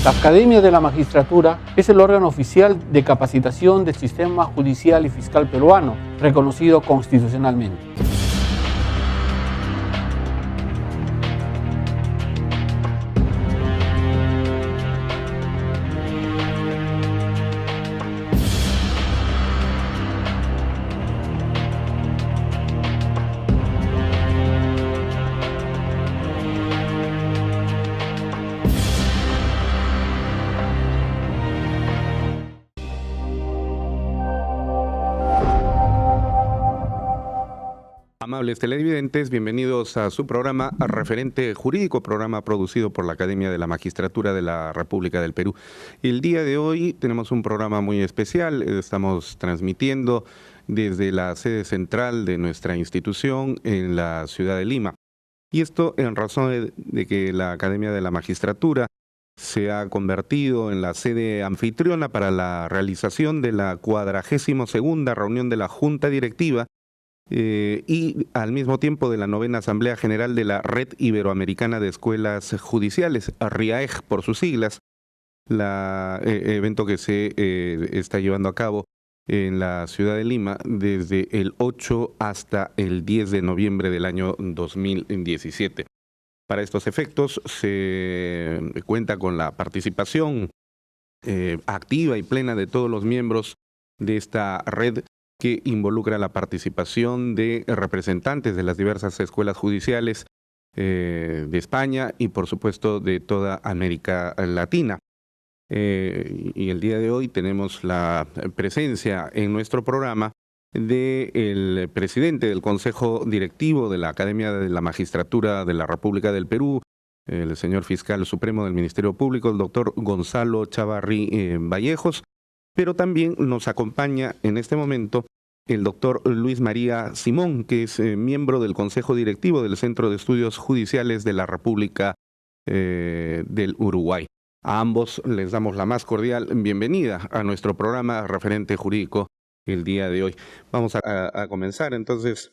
La Academia de la Magistratura es el órgano oficial de capacitación del sistema judicial y fiscal peruano, reconocido constitucionalmente. Amables televidentes, bienvenidos a su programa Referente Jurídico, programa producido por la Academia de la Magistratura de la República del Perú. El día de hoy tenemos un programa muy especial, estamos transmitiendo desde la sede central de nuestra institución en la ciudad de Lima. Y esto en razón de que la Academia de la Magistratura se ha convertido en la sede anfitriona para la realización de la 42ª reunión de la Junta Directiva y al mismo tiempo de la 9ª Asamblea General de la Red Iberoamericana de Escuelas Judiciales, RIAEJ por sus siglas, evento que se está llevando a cabo en la ciudad de Lima desde el 8 hasta el 10 de noviembre del año 2017. Para estos efectos se cuenta con la participación activa y plena de todos los miembros de esta red, que involucra la participación de representantes de las diversas escuelas judiciales de España y por supuesto de toda América Latina. Y el día de hoy tenemos la presencia en nuestro programa del presidente del Consejo Directivo de la Academia de la Magistratura de la República del Perú, el señor Fiscal Supremo del Ministerio Público, el doctor Gonzalo Chavarri Vallejos. Pero también nos acompaña en este momento el doctor Luis María Simón, que es miembro del Consejo Directivo del Centro de Estudios Judiciales de la República del Uruguay. A ambos les damos la más cordial bienvenida a nuestro programa Referente Jurídico el día de hoy. Vamos a comenzar entonces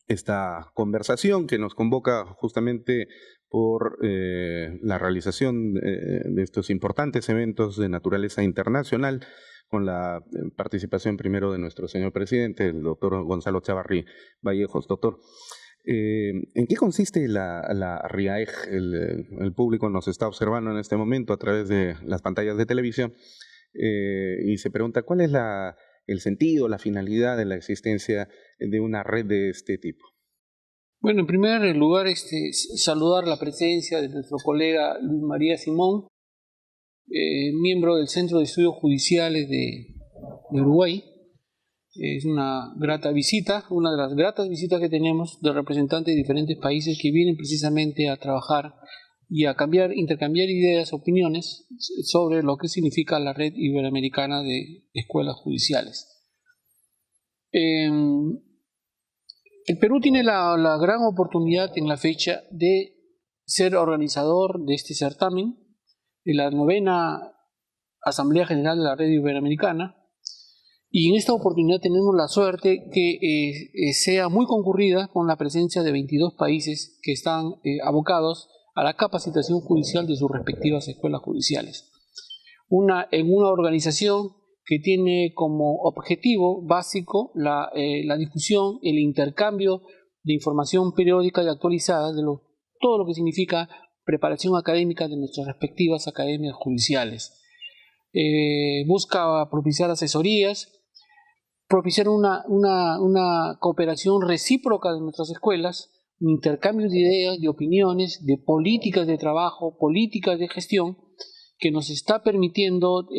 esta conversación que nos convoca justamente por la realización de estos importantes eventos de naturaleza internacional, con la participación primero de nuestro señor presidente, el doctor Gonzalo Chavarri Vallejos. Doctor, ¿en qué consiste la RIAEJ? El público nos está observando en este momento a través de las pantallas de televisión y se pregunta cuál es el sentido, la finalidad de la existencia de una red de este tipo. Bueno, en primer lugar, saludar la presencia de nuestro colega Luis María Simón, miembro del Centro de Estudios Judiciales de Uruguay. Es una grata visita, una de las gratas visitas que tenemos de representantes de diferentes países que vienen precisamente a trabajar y a intercambiar ideas, opiniones sobre lo que significa la Red Iberoamericana de Escuelas Judiciales. El Perú tiene la gran oportunidad en la fecha de ser organizador de este certamen, de la 9ª Asamblea General de la Red Iberoamericana, y en esta oportunidad tenemos la suerte que sea muy concurrida con la presencia de 22 países que están abocados a la capacitación judicial de sus respectivas escuelas judiciales. En una organización que tiene como objetivo básico la difusión, el intercambio de información periódica y actualizada de todo lo que significa preparación académica de nuestras respectivas academias judiciales. Busca propiciar asesorías, propiciar una cooperación recíproca de nuestras escuelas, un intercambio de ideas, de opiniones, de políticas de trabajo, políticas de gestión, que nos está permitiendo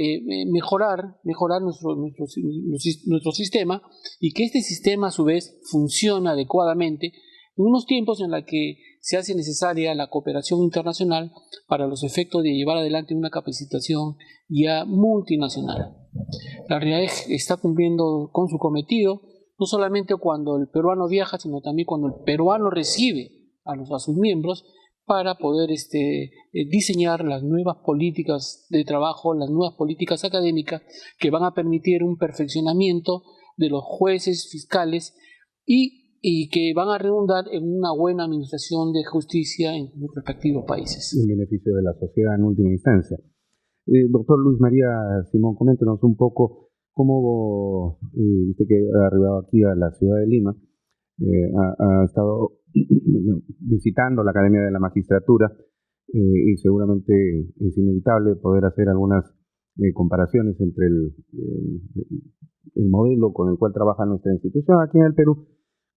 mejorar nuestro sistema, y que este sistema a su vez funciona adecuadamente en unos tiempos en los que se hace necesaria la cooperación internacional para los efectos de llevar adelante una capacitación ya multinacional. La RIAEJ está cumpliendo con su cometido, no solamente cuando el peruano viaja, sino también cuando el peruano recibe a sus miembros, para poder diseñar las nuevas políticas de trabajo, las nuevas políticas académicas que van a permitir un perfeccionamiento de los jueces fiscales y que van a redundar en una buena administración de justicia en sus respectivos países. En beneficio de la sociedad en última instancia. Doctor Luis María Simón, coméntenos un poco cómo usted que ha arribado aquí a la ciudad de Lima, ha estado visitando la Academia de la Magistratura y seguramente es inevitable poder hacer algunas comparaciones entre el modelo con el cual trabaja nuestra institución aquí en el Perú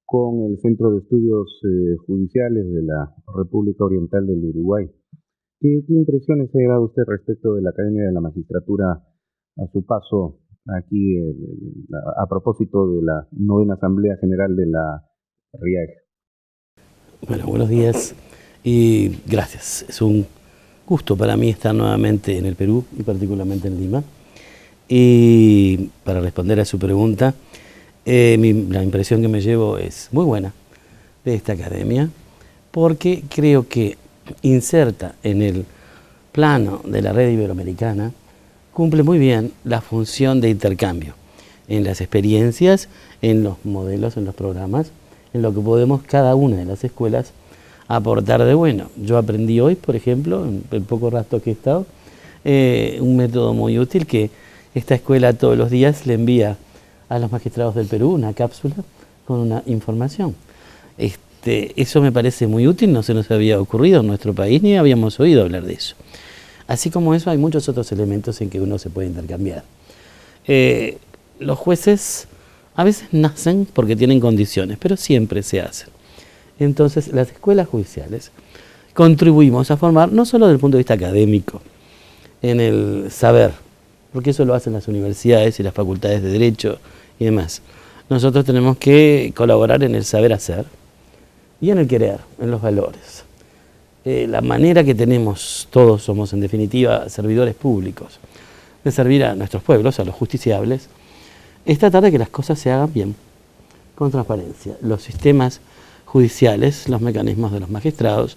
con el Centro de Estudios Judiciales de la República Oriental del Uruguay. ¿Qué impresiones ha llevado usted respecto de la Academia de la Magistratura a su paso aquí a propósito de la 9ª Asamblea General de la RIAEJ? Bueno, buenos días y gracias. Es un gusto para mí estar nuevamente en el Perú y particularmente en Lima. Y para responder a su pregunta, la impresión que me llevo es muy buena de esta academia porque creo que inserta en el plano de la red iberoamericana, cumple muy bien la función de intercambio en las experiencias, en los modelos, en los programas, en lo que podemos cada una de las escuelas aportar de bueno. Yo aprendí hoy, por ejemplo, en el poco rato que he estado, un método muy útil que esta escuela todos los días le envía a los magistrados del Perú una cápsula con una información. Eso me parece muy útil, no se nos había ocurrido en nuestro país ni habíamos oído hablar de eso. Así como eso hay muchos otros elementos en que uno se puede intercambiar. Los jueces a veces nacen porque tienen condiciones, pero siempre se hacen. Entonces las escuelas judiciales contribuimos a formar, no solo desde el punto de vista académico, en el saber, porque eso lo hacen las universidades y las facultades de Derecho y demás. Nosotros tenemos que colaborar en el saber hacer y en el querer, en los valores. La manera que tenemos, todos somos en definitiva servidores públicos, de servir a nuestros pueblos, a los justiciables, es tratar de que las cosas se hagan bien, con transparencia. Los sistemas judiciales, los mecanismos de los magistrados,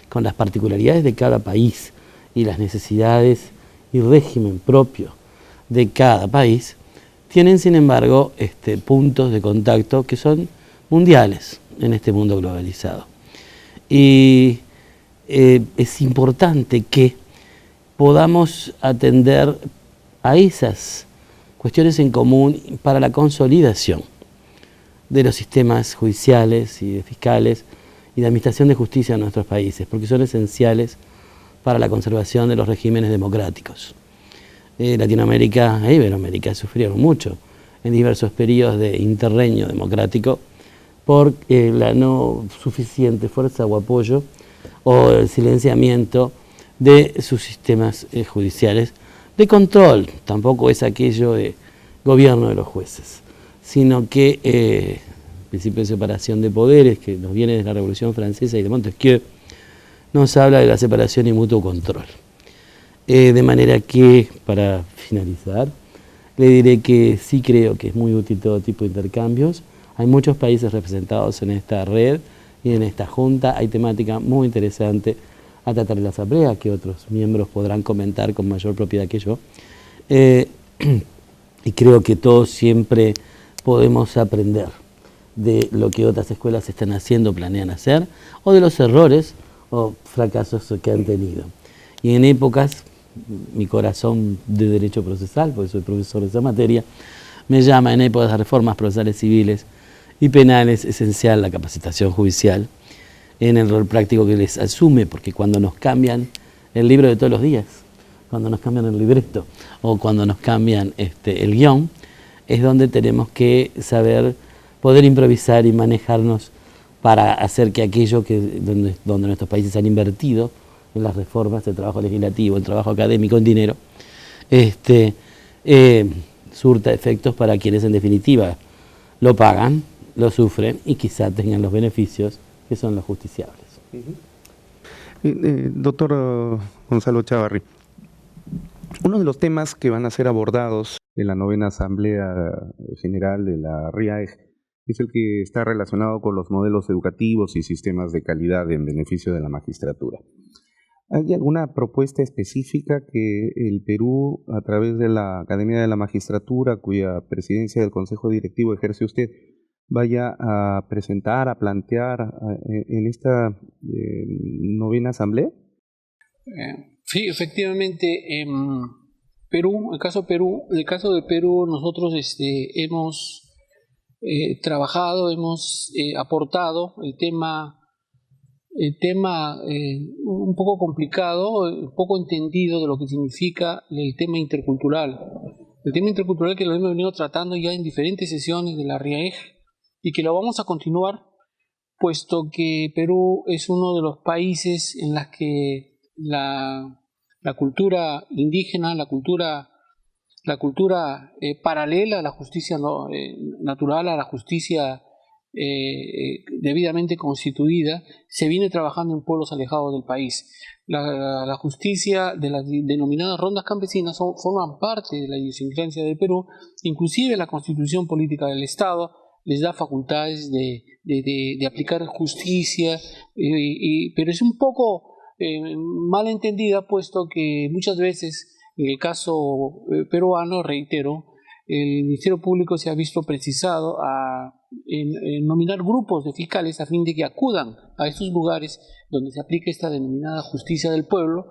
con las particularidades de cada país y las necesidades y régimen propio de cada país, tienen sin embargo puntos de contacto que son mundiales en este mundo globalizado. Y es importante que podamos atender a esas cuestiones en común para la consolidación de los sistemas judiciales y de fiscales y de administración de justicia en nuestros países, porque son esenciales para la conservación de los regímenes democráticos. Latinoamérica e Iberoamérica sufrieron mucho en diversos periodos de interreño democrático por la no suficiente fuerza o apoyo o el silenciamiento de sus sistemas judiciales de control. Tampoco es aquello de gobierno de los jueces, sino que el principio de separación de poderes que nos viene de la Revolución Francesa y de Montesquieu nos habla de la separación y mutuo control. De manera que, para finalizar, le diré que sí creo que es muy útil todo tipo de intercambios. Hay muchos países representados en esta red y en esta junta. Hay temática muy interesante a tratar en la asamblea que otros miembros podrán comentar con mayor propiedad que yo. Y creo que todos siempre podemos aprender de lo que otras escuelas están haciendo, planean hacer, o de los errores o fracasos que han tenido. Y en épocas, mi corazón de derecho procesal, porque soy profesor de esa materia, me llama en épocas de reformas procesales civiles y penales esencial la capacitación judicial en el rol práctico que les asume, porque cuando nos cambian el libro de todos los días, cuando nos cambian el libreto o cuando nos cambian el guión, es donde tenemos que saber poder improvisar y manejarnos para hacer que aquello donde nuestros países han invertido en las reformas, el trabajo legislativo, el trabajo académico, en dinero, surta efectos para quienes en definitiva lo pagan, lo sufren y quizá tengan los beneficios que son los justiciables. Doctor Gonzalo Chávarri, uno de los temas que van a ser abordados en la 9ª Asamblea General de la RIAEJ es el que está relacionado con los modelos educativos y sistemas de calidad en beneficio de la magistratura. ¿Hay alguna propuesta específica que el Perú, a través de la Academia de la Magistratura, cuya presidencia del Consejo Directivo ejerce usted, vaya a presentar, a plantear en esta 9ª Asamblea? Sí, efectivamente, Perú, el caso de Perú, nosotros hemos trabajado, hemos aportado el tema un poco complicado, un poco entendido de lo que significa el tema intercultural. El tema intercultural que lo hemos venido tratando ya en diferentes sesiones de la RIAEG y que lo vamos a continuar, puesto que Perú es uno de los países en los que la cultura indígena, la cultura paralela a la justicia natural, a la justicia debidamente constituida, se viene trabajando en pueblos alejados del país. La justicia de las denominadas rondas campesinas forman parte de la idiosincrasia del Perú, inclusive la constitución política del Estado les da facultades de aplicar justicia, pero es un poco mal entendida, puesto que muchas veces, en el caso peruano, reitero, el Ministerio Público se ha visto precisado en nominar grupos de fiscales a fin de que acudan a estos lugares donde se aplica esta denominada justicia del pueblo,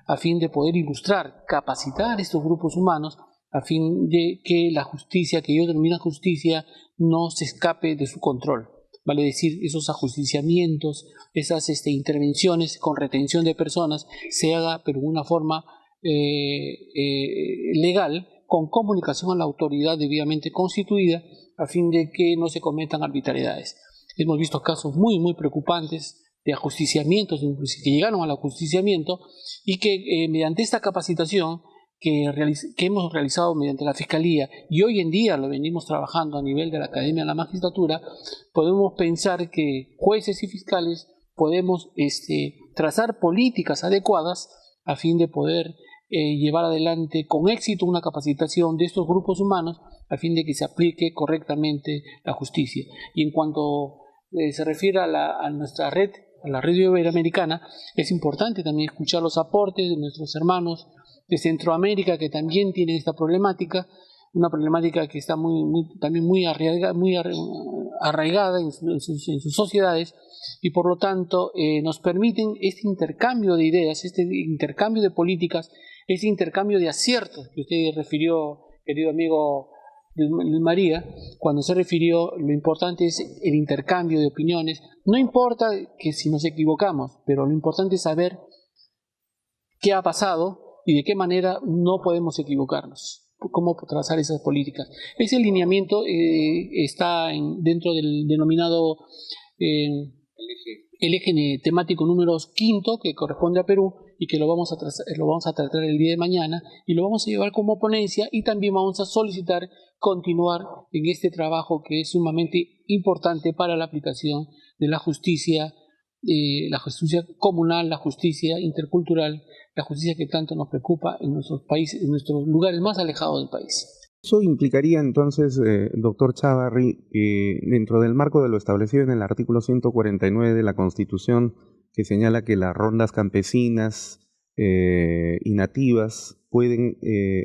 a fin de poder ilustrar, capacitar estos grupos humanos, a fin de que la justicia, que ellos denominan justicia, no se escape de su control. Vale decir, esos ajusticiamientos, esas intervenciones con retención de personas, se haga pero de una forma legal, con comunicación a la autoridad debidamente constituida, a fin de que no se cometan arbitrariedades. Hemos visto casos muy preocupantes de ajusticiamientos, incluso que llegaron al ajusticiamiento, y que mediante esta capacitación que hemos realizado mediante la Fiscalía, y hoy en día lo venimos trabajando a nivel de la Academia de la Magistratura, podemos pensar que jueces y fiscales podemos trazar políticas adecuadas a fin de poder llevar adelante con éxito una capacitación de estos grupos humanos a fin de que se aplique correctamente la justicia. Y en cuanto se refiere a nuestra red, a la red iberoamericana, es importante también escuchar los aportes de nuestros hermanos de Centroamérica, que también tienen esta problemática, una problemática que está también muy arraigada en sus sociedades, y por lo tanto nos permiten este intercambio de ideas, este intercambio de políticas, ese intercambio de aciertos que usted refirió, querido amigo Luis María, cuando se refirió, lo importante es el intercambio de opiniones. No importa que si nos equivocamos, pero lo importante es saber qué ha pasado y de qué manera no podemos equivocarnos, cómo trazar esas políticas. Ese lineamiento está dentro del denominado el eje temático número 5, que corresponde a Perú, y que lo vamos a tratar el día de mañana, y lo vamos a llevar como ponencia, y también vamos a solicitar continuar en este trabajo que es sumamente importante para la aplicación de la justicia comunal, la justicia intercultural, la justicia que tanto nos preocupa en nuestros países, en nuestros lugares más alejados del país. Eso implicaría entonces, doctor Chávarri, que dentro del marco de lo establecido en el artículo 149 de la Constitución, que señala que las rondas campesinas y nativas pueden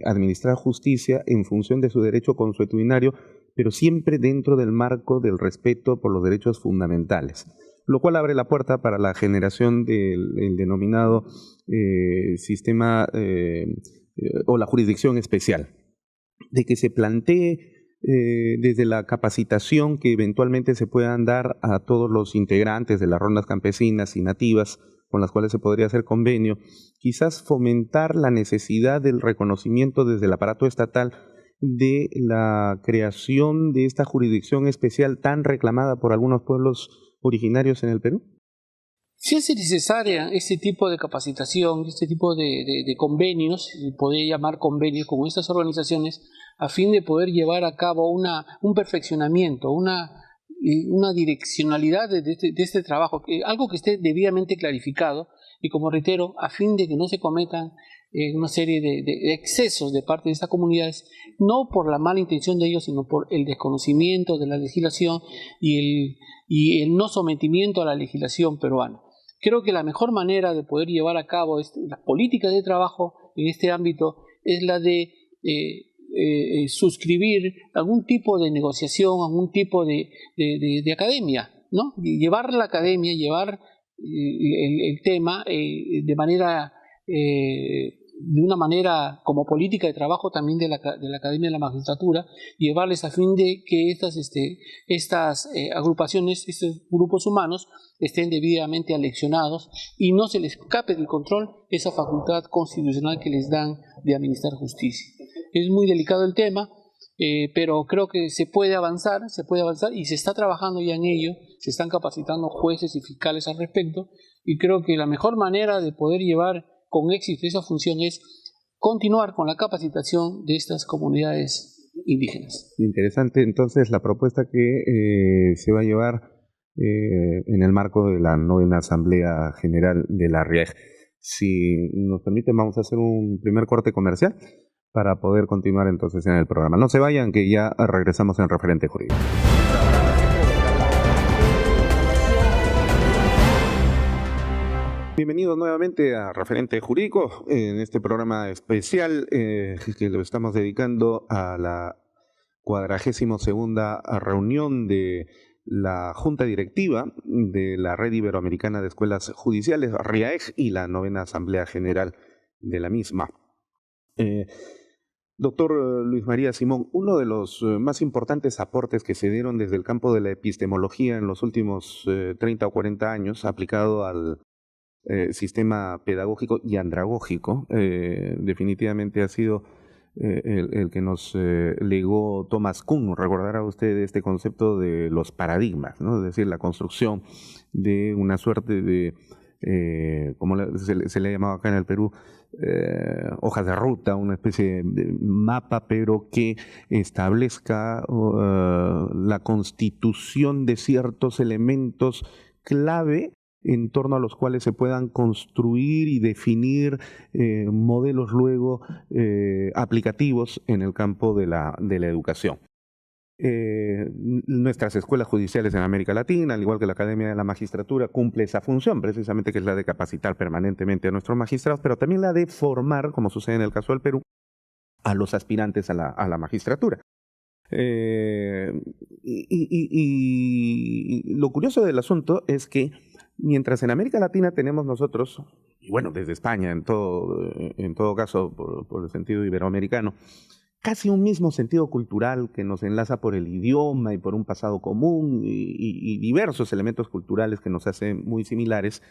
administrar justicia en función de su derecho consuetudinario, pero siempre dentro del marco del respeto por los derechos fundamentales, lo cual abre la puerta para la generación del denominado sistema o la jurisdicción especial, de que se plantee desde la capacitación que eventualmente se puedan dar a todos los integrantes de las rondas campesinas y nativas con las cuales se podría hacer convenio, quizás fomentar la necesidad del reconocimiento desde el aparato estatal de la creación de esta jurisdicción especial tan reclamada por algunos pueblos originarios en el Perú. Si es necesaria este tipo de capacitación, este tipo de convenios, se podría llamar convenios con estas organizaciones, a fin de poder llevar a cabo un perfeccionamiento, una direccionalidad de este trabajo, algo que esté debidamente clarificado, y como reitero, a fin de que no se cometan una serie de excesos de parte de estas comunidades, no por la mala intención de ellos, sino por el desconocimiento de la legislación y el no sometimiento a la legislación peruana. Creo que la mejor manera de poder llevar a cabo las políticas de trabajo en este ámbito es la de suscribir algún tipo de negociación, algún tipo de academia, ¿no? Llevar la academia, llevar el tema de manera de una manera como política de trabajo también de la Academia de la Magistratura, llevarles a fin de que estas agrupaciones, estos grupos humanos estén debidamente aleccionados y no se les escape del control esa facultad constitucional que les dan de administrar justicia. Es muy delicado el tema, pero creo que se puede avanzar y se está trabajando ya en ello, se están capacitando jueces y fiscales al respecto, y creo que la mejor manera de poder llevar con éxito esa función es continuar con la capacitación de estas comunidades indígenas. Interesante, entonces, la propuesta que se va a llevar en el marco de la 9ª Asamblea General de la RIAEJ. Si nos permiten, vamos a hacer un primer corte comercial para poder continuar entonces en el programa. No se vayan, que ya regresamos en Referente Jurídico. Bienvenidos nuevamente a Referente Jurídico, en este programa especial que lo estamos dedicando a la 42ª reunión de la Junta Directiva de la Red Iberoamericana de Escuelas Judiciales, RIAEJ, y la 9ª Asamblea General de la misma. Doctor Luis María Simón, uno de los más importantes aportes que se dieron desde el campo de la epistemología en los últimos 30 o 40 años, aplicado al sistema pedagógico y andragógico, definitivamente ha sido el que nos legó Thomas Kuhn. Recordará usted este concepto de los paradigmas, ¿no? Es decir, la construcción de una suerte de, como se le ha llamado acá en el Perú, hojas de ruta, una especie de mapa, pero que establezca la constitución de ciertos elementos clave en torno a los cuales se puedan construir y definir modelos luego aplicativos en el campo de la educación. Nuestras escuelas judiciales en América Latina, al igual que la Academia de la Magistratura, cumple esa función, precisamente, que es la de capacitar permanentemente a nuestros magistrados, pero también la de formar, como sucede en el caso del Perú, a los aspirantes a la magistratura. Y lo curioso del asunto es que mientras en América Latina tenemos nosotros, y bueno, desde España en todo caso por el sentido iberoamericano, casi un mismo sentido cultural que nos enlaza por el idioma y por un pasado común y diversos elementos culturales que nos hacen muy similares,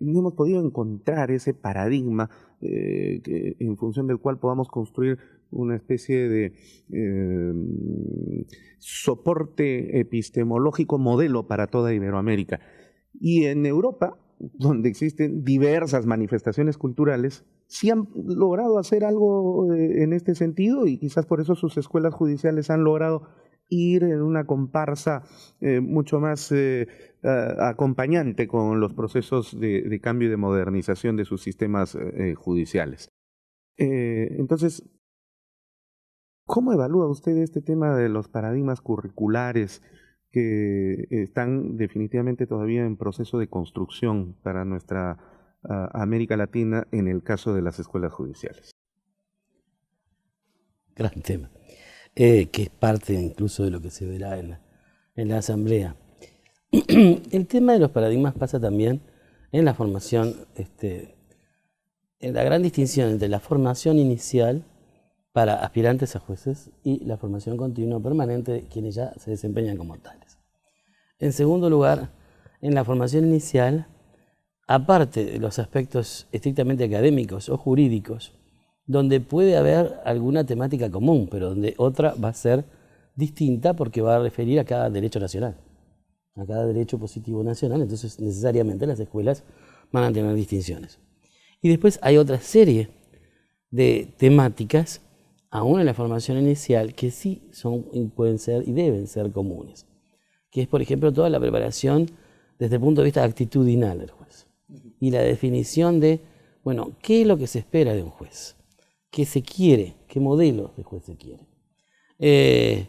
no hemos podido encontrar ese paradigma en función del cual podamos construir una especie de soporte epistemológico modelo para toda Iberoamérica. Y en Europa, donde existen diversas manifestaciones culturales, sí han logrado hacer algo en este sentido, y quizás por eso sus escuelas judiciales han logrado ir en una comparsa mucho más acompañante con los procesos de cambio y de modernización de sus sistemas judiciales. Entonces, ¿cómo evalúa usted este tema de los paradigmas curriculares que están definitivamente todavía en proceso de construcción para nuestra América Latina en el caso de las escuelas judiciales? Gran tema, que es parte incluso de lo que se verá en la Asamblea. El tema de los paradigmas pasa también en la formación, en la gran distinción entre la formación inicial para aspirantes a jueces y la formación continua permanente de quienes ya se desempeñan como tales. En segundo lugar, en la formación inicial, aparte de los aspectos estrictamente académicos o jurídicos, donde puede haber alguna temática común, pero donde otra va a ser distinta porque va a referir a cada derecho nacional, a cada derecho positivo nacional, entonces necesariamente las escuelas van a tener distinciones. Y después hay otra serie de temáticas, aún en la formación inicial, que sí pueden ser y deben ser comunes, que es, por ejemplo, toda la preparación desde el punto de vista actitudinal del juez y la definición de, bueno, ¿qué es lo que se espera de un juez? ¿Qué se quiere? ¿Qué modelo de juez se quiere? En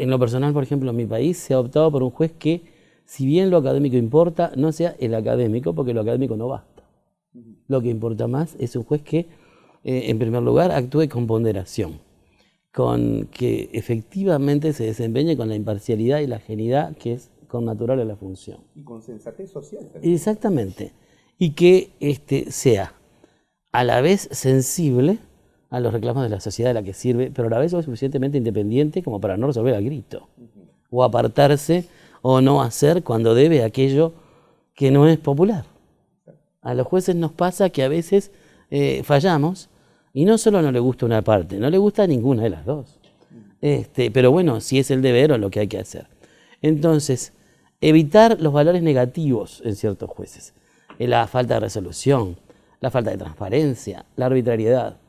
lo personal, por ejemplo, en mi país se ha optado por un juez que, si bien lo académico importa, no sea el académico, porque lo académico no basta. Lo que importa más es un juez que, en primer lugar, actúe con ponderación, con que efectivamente se desempeñe con la imparcialidad y la ajenidad que es connatural a la función. Y con sensatez social también. Exactamente. Y que sea a la vez sensible a los reclamos de la sociedad a la que sirve, pero a la vez lo suficientemente independiente como para no resolver al grito, o apartarse o no hacer cuando debe aquello que no es popular. A los jueces nos pasa que a veces fallamos y no solo no le gusta una parte, no le gusta ninguna de las dos. Pero bueno, si es el deber o lo que hay que hacer. Entonces, evitar los valores negativos en ciertos jueces, la falta de resolución, la falta de transparencia, la arbitrariedad,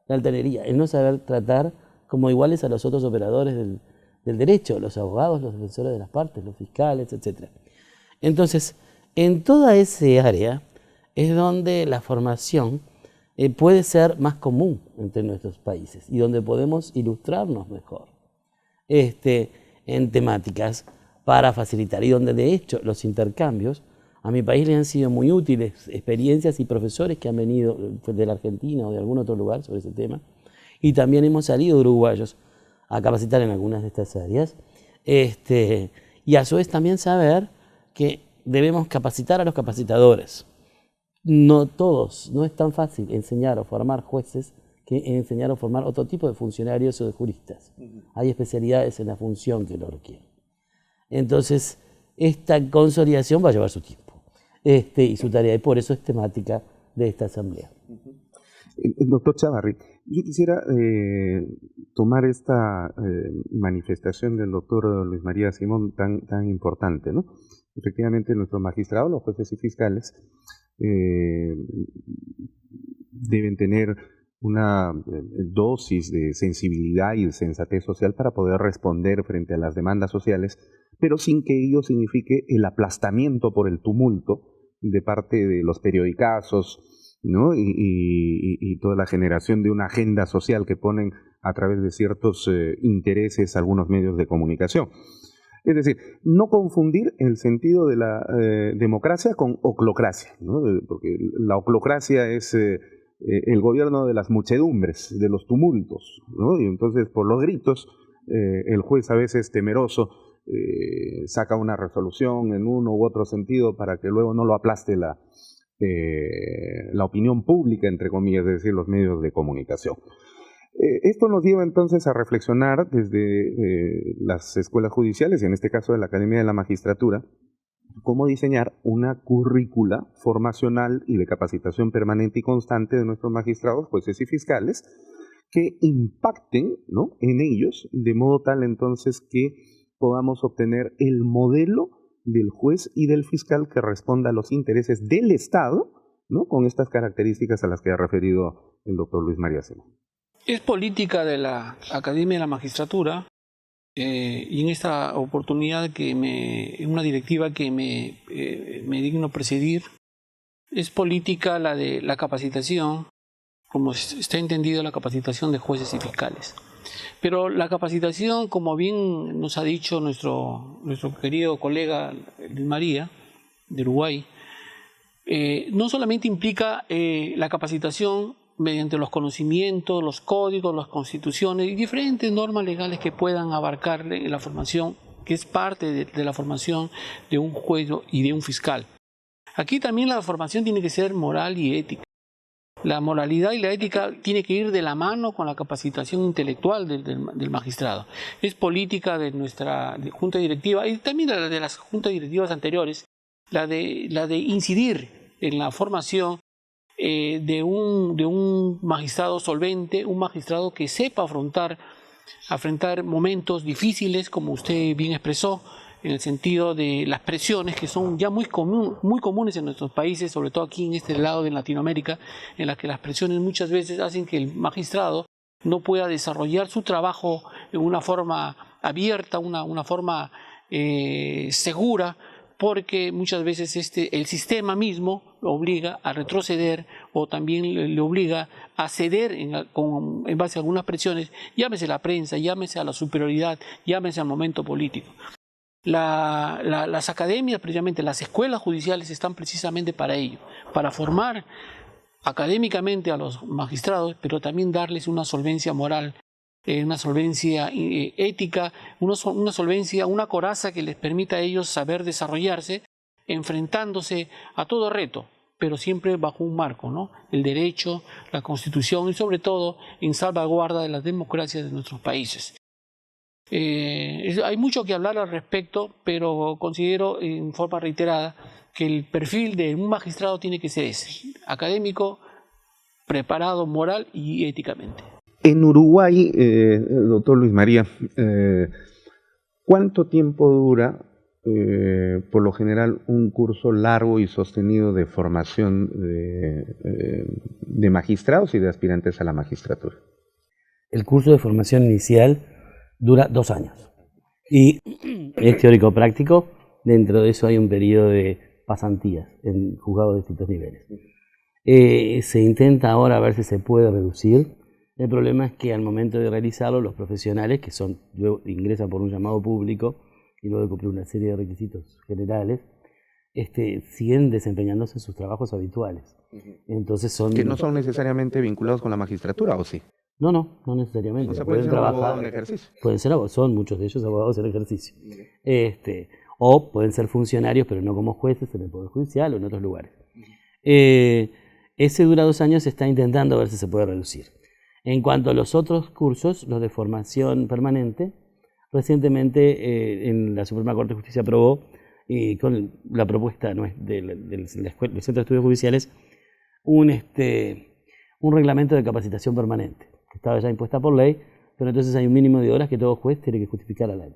la altanería, el no saber tratar como iguales a los otros operadores del derecho, los abogados, los defensores de las partes, los fiscales, etc. Entonces, en toda ese área es donde la formación puede ser más común entre nuestros países y donde podemos ilustrarnos mejor en temáticas para facilitar, y donde de hecho los intercambios a mi país le han sido muy útiles, experiencias y profesores que han venido de la Argentina o de algún otro lugar sobre ese tema, y también hemos salido uruguayos a capacitar en algunas de estas áreas, y a su vez también saber que debemos capacitar a los capacitadores. No todos, no es tan fácil enseñar o formar jueces que enseñar o formar otro tipo de funcionarios o de juristas. Hay especialidades en la función que lo requieren. Entonces, esta consolidación va a llevar su tiempo y su tarea, y por eso es temática de esta asamblea. Doctor Chávarri, yo quisiera tomar esta manifestación del doctor Luis María Simón tan importante, ¿no? Efectivamente, nuestros magistrados, los jueces y fiscales, deben tener una dosis de sensibilidad y de sensatez social para poder responder frente a las demandas sociales, pero sin que ello signifique el aplastamiento por el tumulto de parte de los periodicazos, ¿no? y toda la generación de una agenda social que ponen a través de ciertos intereses algunos medios de comunicación. Es decir, no confundir el sentido de la democracia con oclocracia, ¿no? Porque la oclocracia es el gobierno de las muchedumbres, de los tumultos, ¿no? Y entonces por los gritos el juez a veces temeroso saca una resolución en uno u otro sentido para que luego no lo aplaste la opinión pública, entre comillas, es decir, los medios de comunicación. Esto nos lleva entonces a reflexionar desde las escuelas judiciales, y en este caso de la Academia de la Magistratura, cómo diseñar una currícula formacional y de capacitación permanente y constante de nuestros magistrados, jueces y fiscales, que impacten, ¿no?, en ellos, de modo tal entonces que podamos obtener el modelo del juez y del fiscal que responda a los intereses del Estado, ¿no?, con estas características a las que ha referido el doctor Luis María Simón. Es política de la Academia de la Magistratura, y en esta oportunidad en una directiva que me digno presidir, es política la de la capacitación, como está entendido la capacitación de jueces y fiscales. Pero la capacitación, como bien nos ha dicho nuestro querido colega Luis María, de Uruguay, no solamente implica la capacitación mediante los conocimientos, los códigos, las constituciones y diferentes normas legales que puedan abarcar la formación, que es parte de la formación de un juez y de un fiscal. Aquí también la formación tiene que ser moral y ética. La moralidad y la ética tiene que ir de la mano con la capacitación intelectual del magistrado. Es política de nuestra Junta Directiva y también de las juntas directivas anteriores, la de incidir en la formación de un magistrado solvente, un magistrado que sepa afrontar momentos difíciles, como usted bien expresó, en el sentido de las presiones que son ya muy comunes en nuestros países, sobre todo aquí en este lado de Latinoamérica, en las que las presiones muchas veces hacen que el magistrado no pueda desarrollar su trabajo en una forma abierta, una forma segura, porque muchas veces el sistema mismo lo obliga a retroceder o también le obliga a ceder en base a algunas presiones, llámese la prensa, llámese a la superioridad, llámese al momento político. Las academias, precisamente las escuelas judiciales, están precisamente para ello, para formar académicamente a los magistrados, pero también darles una solvencia moral, una solvencia ética, una solvencia, una coraza que les permita a ellos saber desarrollarse, enfrentándose a todo reto, pero siempre bajo un marco, ¿no? El derecho, la Constitución y sobre todo en salvaguarda de las democracias de nuestros países. Hay mucho que hablar al respecto, pero considero en forma reiterada que el perfil de un magistrado tiene que ser ese, académico, preparado moral y éticamente. En Uruguay, doctor Luis María, ¿cuánto tiempo dura, por lo general, un curso largo y sostenido de formación de magistrados y de aspirantes a la magistratura? El curso de formación inicial dura 2 años y es teórico práctico. Dentro de eso hay un periodo de pasantías en juzgados de distintos niveles. Se intenta ahora ver si se puede reducir. El problema es que al momento de realizarlo, los profesionales, que luego ingresan por un llamado público y luego de cumplir una serie de requisitos generales, siguen desempeñándose en sus trabajos habituales. Entonces que no son necesariamente vinculados con la magistratura, ¿o sí? No necesariamente. O sea, pueden ser abogados en ejercicio. Pueden ser abogados, son muchos de ellos abogados en ejercicio. O pueden ser funcionarios, pero no como jueces en el Poder Judicial o en otros lugares. Ese dura 2 años, se está intentando ver si se puede reducir. En cuanto a los otros cursos, los de formación permanente, recientemente en la Suprema Corte de Justicia aprobó, con la propuesta del Centro de Estudios Judiciales, un reglamento de capacitación permanente, que estaba ya impuesta por ley, pero entonces hay un mínimo de horas que todo juez tiene que justificar al año.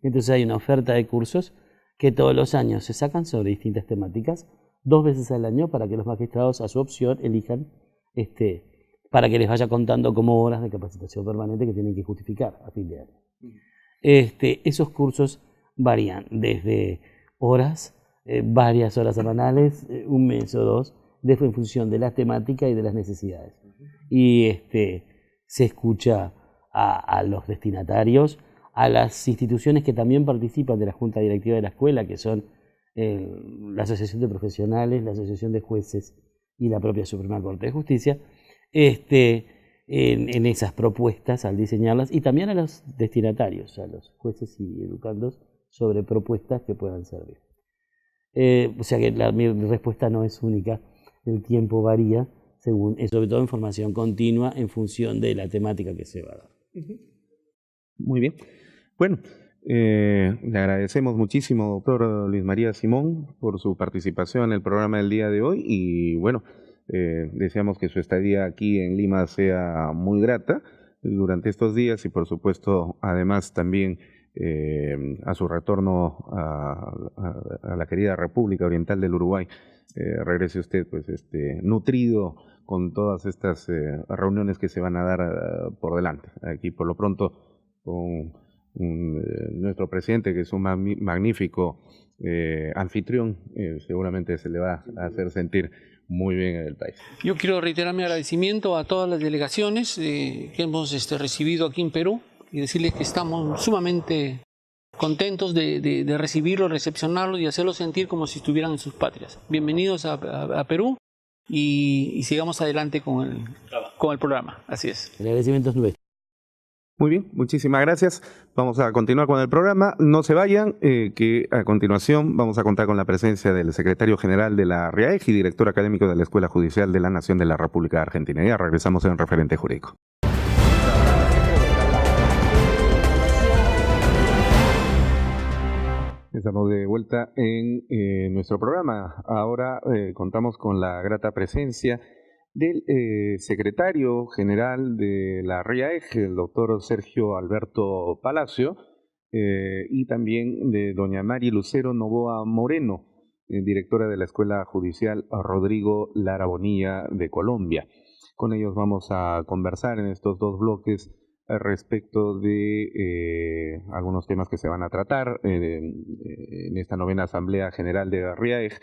Entonces hay una oferta de cursos que todos los años se sacan sobre distintas temáticas, 2 veces al año, para que los magistrados a su opción elijan, para que les vaya contando como horas de capacitación permanente que tienen que justificar a fin de año. Esos cursos varían desde horas, varias horas semanales, 1 mes o 2, en función de la temática y de las necesidades. Y se escucha a los destinatarios, a las instituciones que también participan de la Junta Directiva de la Escuela, que son la Asociación de Profesionales, la Asociación de Jueces y la propia Suprema Corte de Justicia, en esas propuestas al diseñarlas, y también a los destinatarios, a los jueces y educandos, sobre propuestas que puedan servir. O sea que mi respuesta no es única, el tiempo varía, sobre todo en formación continua en función de la temática que se va a dar. Muy bien. Bueno, le agradecemos muchísimo, doctor Luis María Simón, por su participación en el programa del día de hoy y bueno, deseamos que su estadía aquí en Lima sea muy grata durante estos días y por supuesto además también a su retorno a la querida República Oriental del Uruguay, regrese usted pues nutrido con todas estas reuniones que se van a dar por delante. Aquí por lo pronto con nuestro presidente, que es un magnífico anfitrión, seguramente se le va a hacer sentir muy bien en el país. Yo quiero reiterar mi agradecimiento a todas las delegaciones que hemos recibido aquí en Perú y decirles que estamos sumamente contentos de recibirlos, recepcionarlos y hacerlos sentir como si estuvieran en sus patrias. Bienvenidos a Perú y sigamos adelante con el programa. Así es. El agradecimiento es nuestro. Muy bien, muchísimas gracias. Vamos a continuar con el programa. No se vayan, que a continuación vamos a contar con la presencia del secretario general de la RIAEJ y director académico de la Escuela Judicial de la Nación de la República de Argentina. Ya regresamos en Referente Jurídico. Estamos de vuelta en nuestro programa. Ahora contamos con la grata presencia del secretario general de la RIAEJ, el doctor Sergio Alberto Palacio, y también de doña Mari Lucero Novoa Moreno, directora de la Escuela Judicial Rodrigo Lara Bonilla de Colombia. Con ellos vamos a conversar en estos 2 bloques respecto de algunos temas que se van a tratar en esta 9ª Asamblea General de RIAEJ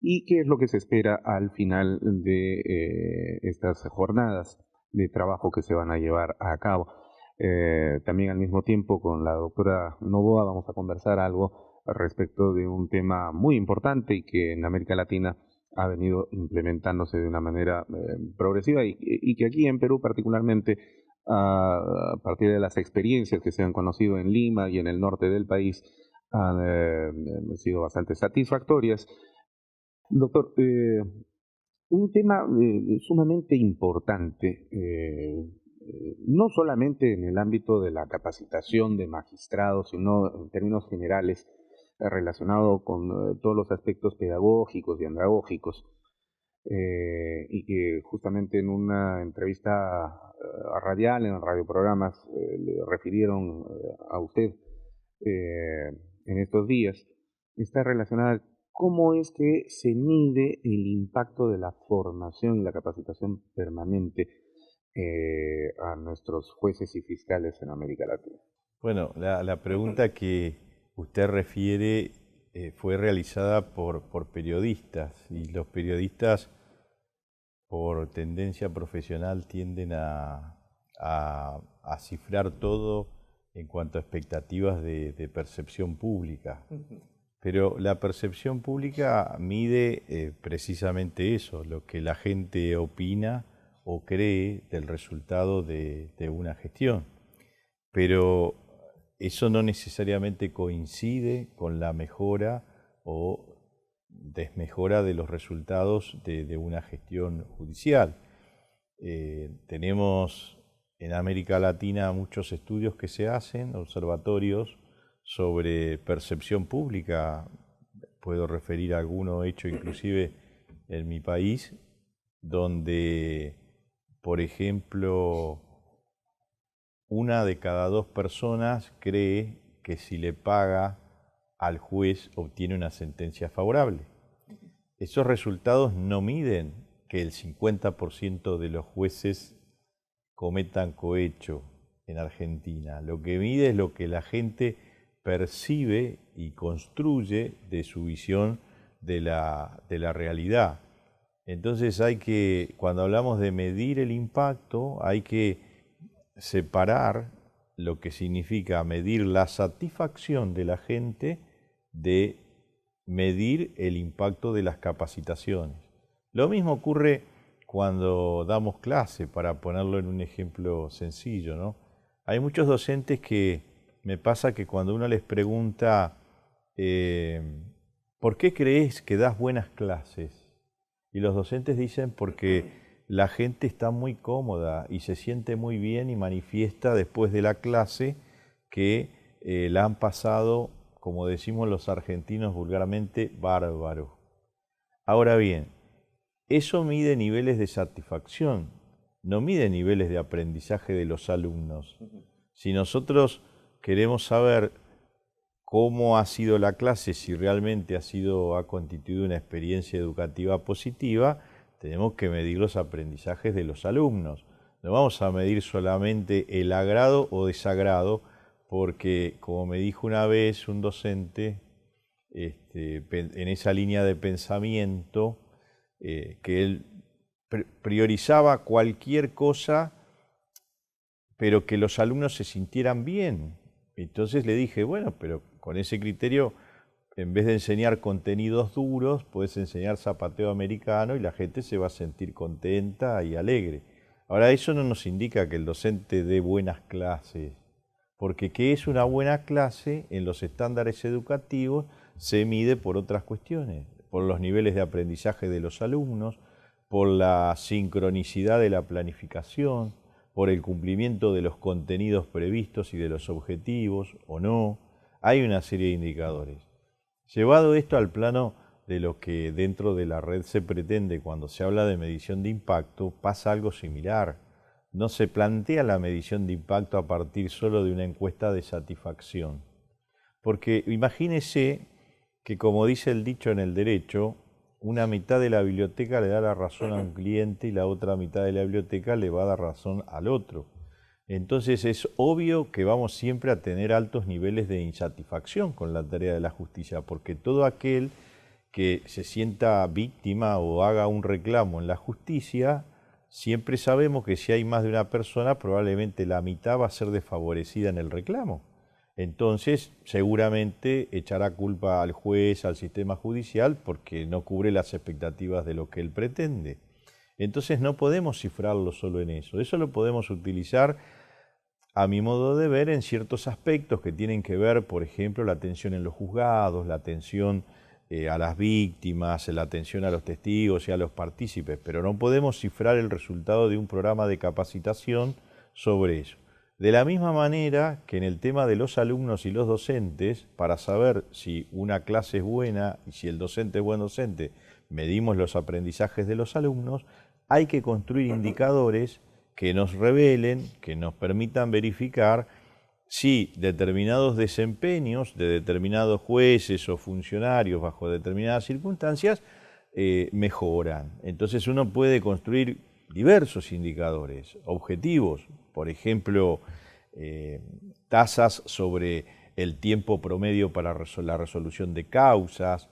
y qué es lo que se espera al final de estas jornadas de trabajo que se van a llevar a cabo. También al mismo tiempo con la doctora Novoa vamos a conversar algo respecto de un tema muy importante y que en América Latina ha venido implementándose de una manera progresiva y que aquí en Perú particularmente a partir de las experiencias que se han conocido en Lima y en el norte del país han sido bastante satisfactorias. Doctor, Un tema sumamente importante, no solamente en el ámbito de la capacitación de magistrados, sino en términos generales relacionado con todos los aspectos pedagógicos y andragógicos, y que justamente en una entrevista radial, en radioprogramas, le refirieron a usted en estos días, está relacionada. ¿Cómo es que se mide el impacto de la formación y la capacitación permanente a nuestros jueces y fiscales en América Latina? Bueno, la pregunta que usted refiere fue realizada por periodistas, y los periodistas por tendencia profesional tienden a cifrar todo en cuanto a expectativas de percepción pública. Pero la percepción pública mide precisamente eso, lo que la gente opina o cree del resultado de una gestión. Pero eso no necesariamente coincide con la mejora o desmejora de los resultados de una gestión judicial. Tenemos en América Latina muchos estudios que se hacen, observatorios sobre percepción pública. Puedo referir a alguno hecho inclusive en mi país, donde, por ejemplo, 1 de cada 2 personas cree que si le paga al juez obtiene una sentencia favorable. Esos resultados no miden que el 50% de los jueces cometan cohecho en Argentina. Lo que mide es lo que la gente percibe y construye de su visión de la realidad. Entonces cuando hablamos de medir el impacto, hay que separar lo que significa medir la satisfacción de la gente de medir el impacto de las capacitaciones. Lo mismo ocurre cuando damos clase, para ponerlo en un ejemplo sencillo, ¿no? Hay muchos docentes que me pasa que cuando uno les pregunta ¿por qué crees que das buenas clases? Y los docentes dicen porque la gente está muy cómoda y se siente muy bien y manifiesta después de la clase que la han pasado, como decimos los argentinos vulgarmente, bárbaro. Ahora bien, eso mide niveles de satisfacción, no mide niveles de aprendizaje de los alumnos. Si nosotros queremos saber cómo ha sido la clase, si realmente ha constituido una experiencia educativa positiva, tenemos que medir los aprendizajes de los alumnos. No vamos a medir solamente el agrado o desagrado, porque, como me dijo una vez un docente, en esa línea de pensamiento, que él priorizaba cualquier cosa, pero que los alumnos se sintieran bien. Entonces le dije, bueno, pero con ese criterio, en vez de enseñar contenidos duros, puedes enseñar zapateo americano y la gente se va a sentir contenta y alegre. Ahora, eso no nos indica que el docente dé buenas clases, porque ¿qué es una buena clase? En los estándares educativos se mide por otras cuestiones, por los niveles de aprendizaje de los alumnos, por la sincronicidad de la planificación, por el cumplimiento de los contenidos previstos y de los objetivos o no. Hay una serie de indicadores. Llevado esto al plano de lo que dentro de la red se pretende cuando se habla de medición de impacto, pasa algo similar. No se plantea la medición de impacto a partir solo de una encuesta de satisfacción. Porque imagínese que, como dice el dicho en el derecho, una mitad de la biblioteca le da la razón a un cliente y la otra mitad de la biblioteca le va a dar razón al otro. Entonces es obvio que vamos siempre a tener altos niveles de insatisfacción con la tarea de la justicia, porque todo aquel que se sienta víctima o haga un reclamo en la justicia, siempre sabemos que si hay más de una persona, probablemente la mitad va a ser desfavorecida en el reclamo. Entonces, seguramente echará culpa al juez, al sistema judicial, porque no cubre las expectativas de lo que él pretende. Entonces no podemos cifrarlo solo en eso. Eso lo podemos utilizar, a mi modo de ver, en ciertos aspectos que tienen que ver, por ejemplo, la atención en los juzgados, la atención a las víctimas, la atención a los testigos y a los partícipes, pero no podemos cifrar el resultado de un programa de capacitación sobre eso. De la misma manera que en el tema de los alumnos y los docentes, para saber si una clase es buena y si el docente es buen docente, medimos los aprendizajes de los alumnos, hay que construir indicadores que nos revelen, que nos permitan verificar si determinados desempeños de determinados jueces o funcionarios bajo determinadas circunstancias mejoran. Entonces uno puede construir diversos indicadores objetivos, por ejemplo, tasas sobre el tiempo promedio para la resolución de causas,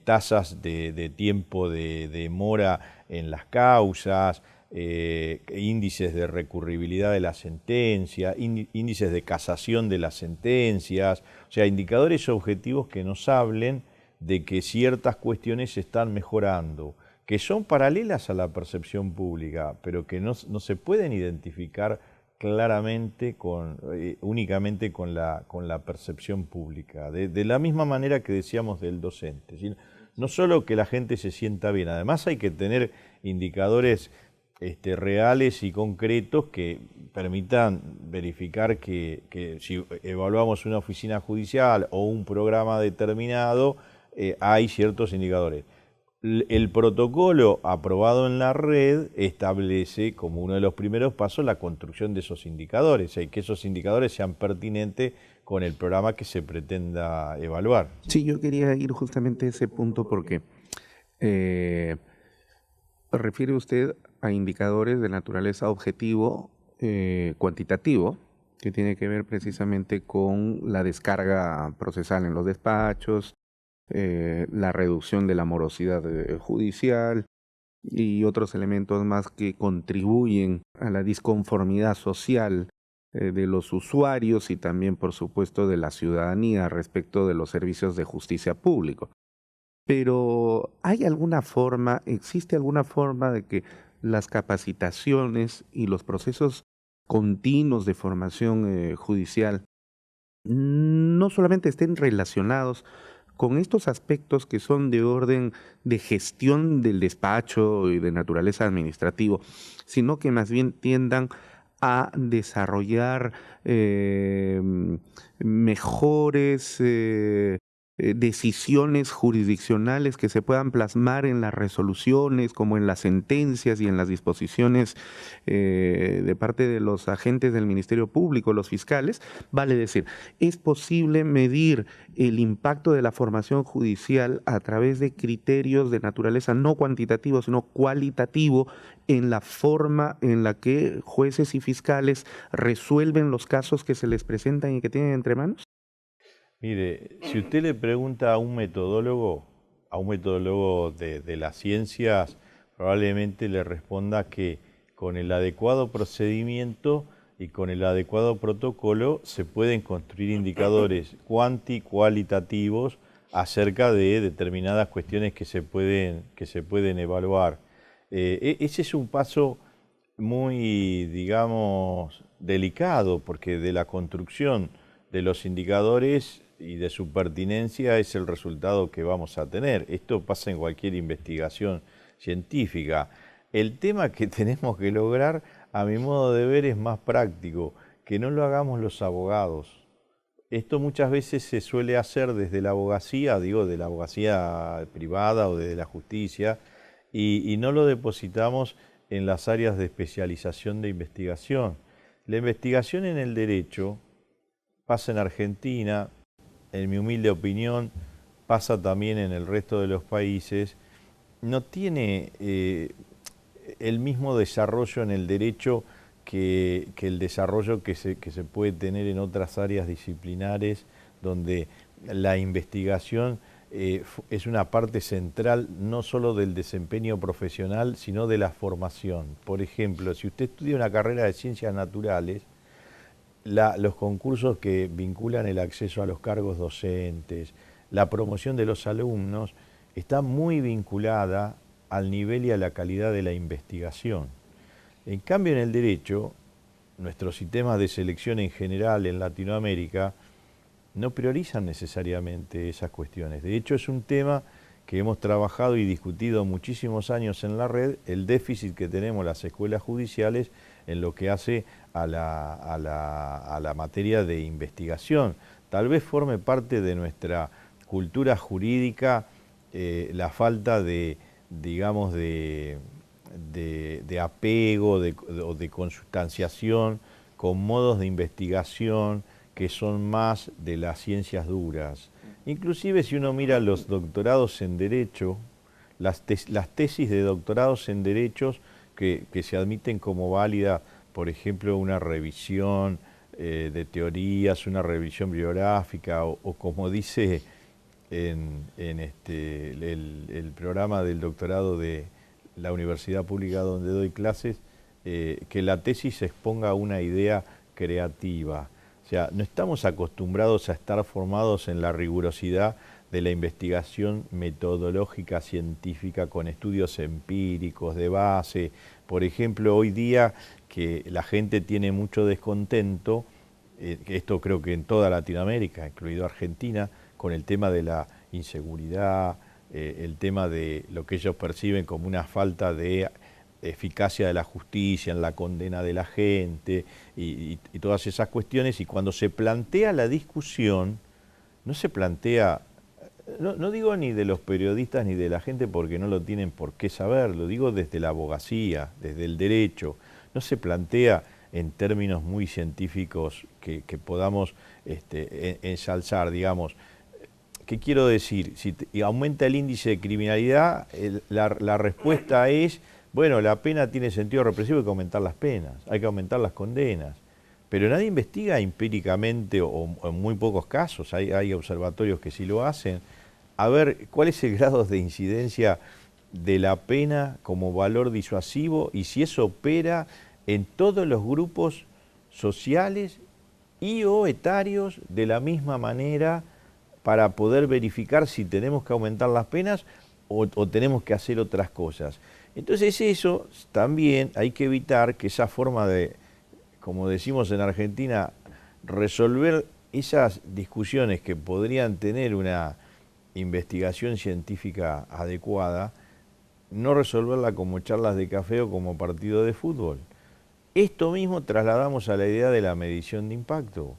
tasas de tiempo de demora en las causas, índices de recurribilidad de la sentencia, índices de casación de las sentencias, o sea, indicadores objetivos que nos hablen de que ciertas cuestiones se están mejorando, que son paralelas a la percepción pública, pero que no se pueden identificar claramente únicamente con la percepción pública, de la misma manera que decíamos del docente. No solo que la gente se sienta bien, además hay que tener indicadores reales y concretos que permitan verificar que si evaluamos una oficina judicial o un programa determinado, hay ciertos indicadores. El protocolo aprobado en la red establece como uno de los primeros pasos la construcción de esos indicadores, y que esos indicadores sean pertinentes con el programa que se pretenda evaluar. Sí, yo quería ir justamente a ese punto porque refiere usted a indicadores de naturaleza objetivo, cuantitativo, que tiene que ver precisamente con la descarga procesal en los despachos, la reducción de la morosidad judicial y otros elementos más que contribuyen a la disconformidad social de los usuarios y también, por supuesto, de la ciudadanía respecto de los servicios de justicia público. Pero existe alguna forma de que las capacitaciones y los procesos continuos de formación judicial no solamente estén relacionados con estos aspectos que son de orden de gestión del despacho y de naturaleza administrativo, sino que más bien tiendan a desarrollar mejores decisiones jurisdiccionales que se puedan plasmar en las resoluciones, como en las sentencias y en las disposiciones de parte de los agentes del Ministerio Público, los fiscales. Vale decir, es posible medir el impacto de la formación judicial a través de criterios de naturaleza no cuantitativo, sino cualitativo, en la forma en la que jueces y fiscales resuelven los casos que se les presentan y que tienen entre manos. Mire, si usted le pregunta a un metodólogo de las ciencias, probablemente le responda que con el adecuado procedimiento y con el adecuado protocolo se pueden construir indicadores cualitativos acerca de determinadas cuestiones que se pueden evaluar. Ese es un paso muy, digamos, delicado, porque de la construcción de los indicadores y de su pertinencia es el resultado que vamos a tener. Esto pasa en cualquier investigación científica. El tema que tenemos que lograr, a mi modo de ver, es más práctico, que no lo hagamos los abogados. Esto muchas veces se suele hacer desde la abogacía, de la abogacía privada o desde la justicia, y no lo depositamos en las áreas de especialización de investigación. La investigación en el derecho pasa en Argentina, en mi humilde opinión, pasa también en el resto de los países, no tiene el mismo desarrollo en el derecho que el desarrollo que se puede tener en otras áreas disciplinares, donde la investigación es una parte central no solo del desempeño profesional, sino de la formación. Por ejemplo, si usted estudia una carrera de ciencias naturales, los concursos que vinculan el acceso a los cargos docentes, la promoción de los alumnos, está muy vinculada al nivel y a la calidad de la investigación. En cambio, en el derecho, nuestros sistemas de selección en general en Latinoamérica no priorizan necesariamente esas cuestiones. De hecho, es un tema que hemos trabajado y discutido muchísimos años en la red, el déficit que tenemos las escuelas judiciales en lo que hace a la materia de investigación. Tal vez forme parte de nuestra cultura jurídica la falta de, digamos, de apego o de consustanciación con modos de investigación que son más de las ciencias duras. Inclusive si uno mira los doctorados en Derecho, las tesis de doctorados en Derechos que se admiten como válida, por ejemplo, una revisión de teorías, una revisión bibliográfica, o como dice en el programa del doctorado de la universidad pública donde doy clases, que la tesis exponga una idea creativa. O sea, no estamos acostumbrados a estar formados en la rigurosidad de la investigación metodológica científica con estudios empíricos de base. Por ejemplo, hoy día que la gente tiene mucho descontento, esto creo que en toda Latinoamérica, incluido Argentina, con el tema de la inseguridad, el tema de lo que ellos perciben como una falta de eficacia de la justicia en la condena de la gente y todas esas cuestiones, y cuando se plantea la discusión, no se plantea, no digo ni de los periodistas ni de la gente porque no lo tienen por qué saber, lo digo desde la abogacía, desde el derecho, no se plantea en términos muy científicos que podamos ensalzar, digamos. ¿Qué quiero decir? Si aumenta el índice de criminalidad, la respuesta es, bueno, la pena tiene sentido represivo, hay que aumentar las penas, hay que aumentar las condenas. Pero nadie investiga empíricamente, o en muy pocos casos, hay observatorios que sí lo hacen, a ver cuál es el grado de incidencia de la pena como valor disuasivo y si eso opera en todos los grupos sociales y o etarios de la misma manera, para poder verificar si tenemos que aumentar las penas o tenemos que hacer otras cosas. Entonces eso también hay que evitar que esa forma de, como decimos en Argentina, resolver esas discusiones que podrían tener una investigación científica adecuada, no resolverla como charlas de café o como partido de fútbol. Esto mismo trasladamos a la idea de la medición de impacto.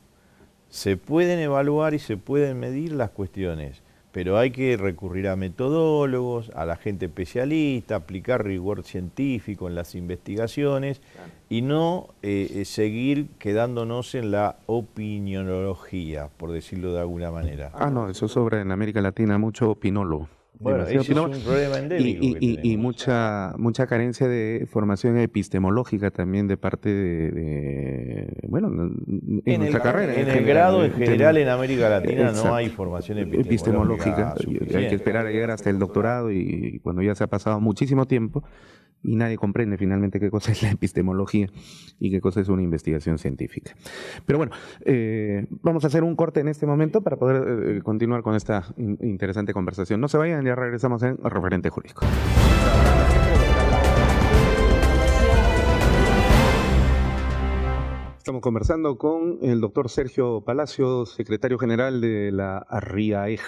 Se pueden evaluar y se pueden medir las cuestiones, pero hay que recurrir a metodólogos, a la gente especialista, aplicar rigor científico en las investigaciones y no seguir quedándonos en la opinionología, por decirlo de alguna manera. No, eso sobra en América Latina, mucho opinólogo. Bueno, ese es un problema endémico y mucha carencia de formación epistemológica también de parte bueno, en nuestra carrera. En el grado en general en América Latina no hay formación epistemológica Hay que esperar a llegar hasta el doctorado y cuando ya se ha pasado muchísimo tiempo y nadie comprende finalmente qué cosa es la epistemología y qué cosa es una investigación científica. Pero bueno, vamos a hacer un corte en este momento para poder continuar con esta interesante conversación. No se vayan, ya regresamos en Referente Jurídico. Estamos conversando con el doctor Sergio Palacio, secretario general de la RIAEJ.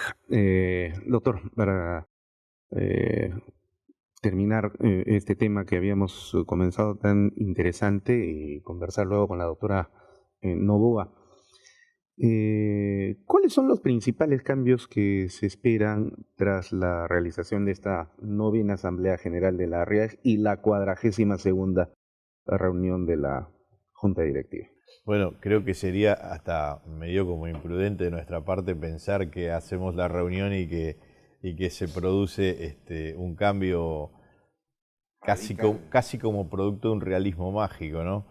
Doctor, para terminar este tema que habíamos comenzado tan interesante y conversar luego con la doctora Novoa, ¿cuáles son los principales cambios que se esperan tras la realización de esta 9ª Asamblea General de la RIAEJ y la 42ª reunión de la Junta Directiva? Bueno, creo que sería hasta medio como imprudente de nuestra parte pensar que hacemos la reunión y que se produce un cambio casi como producto de un realismo mágico, ¿no?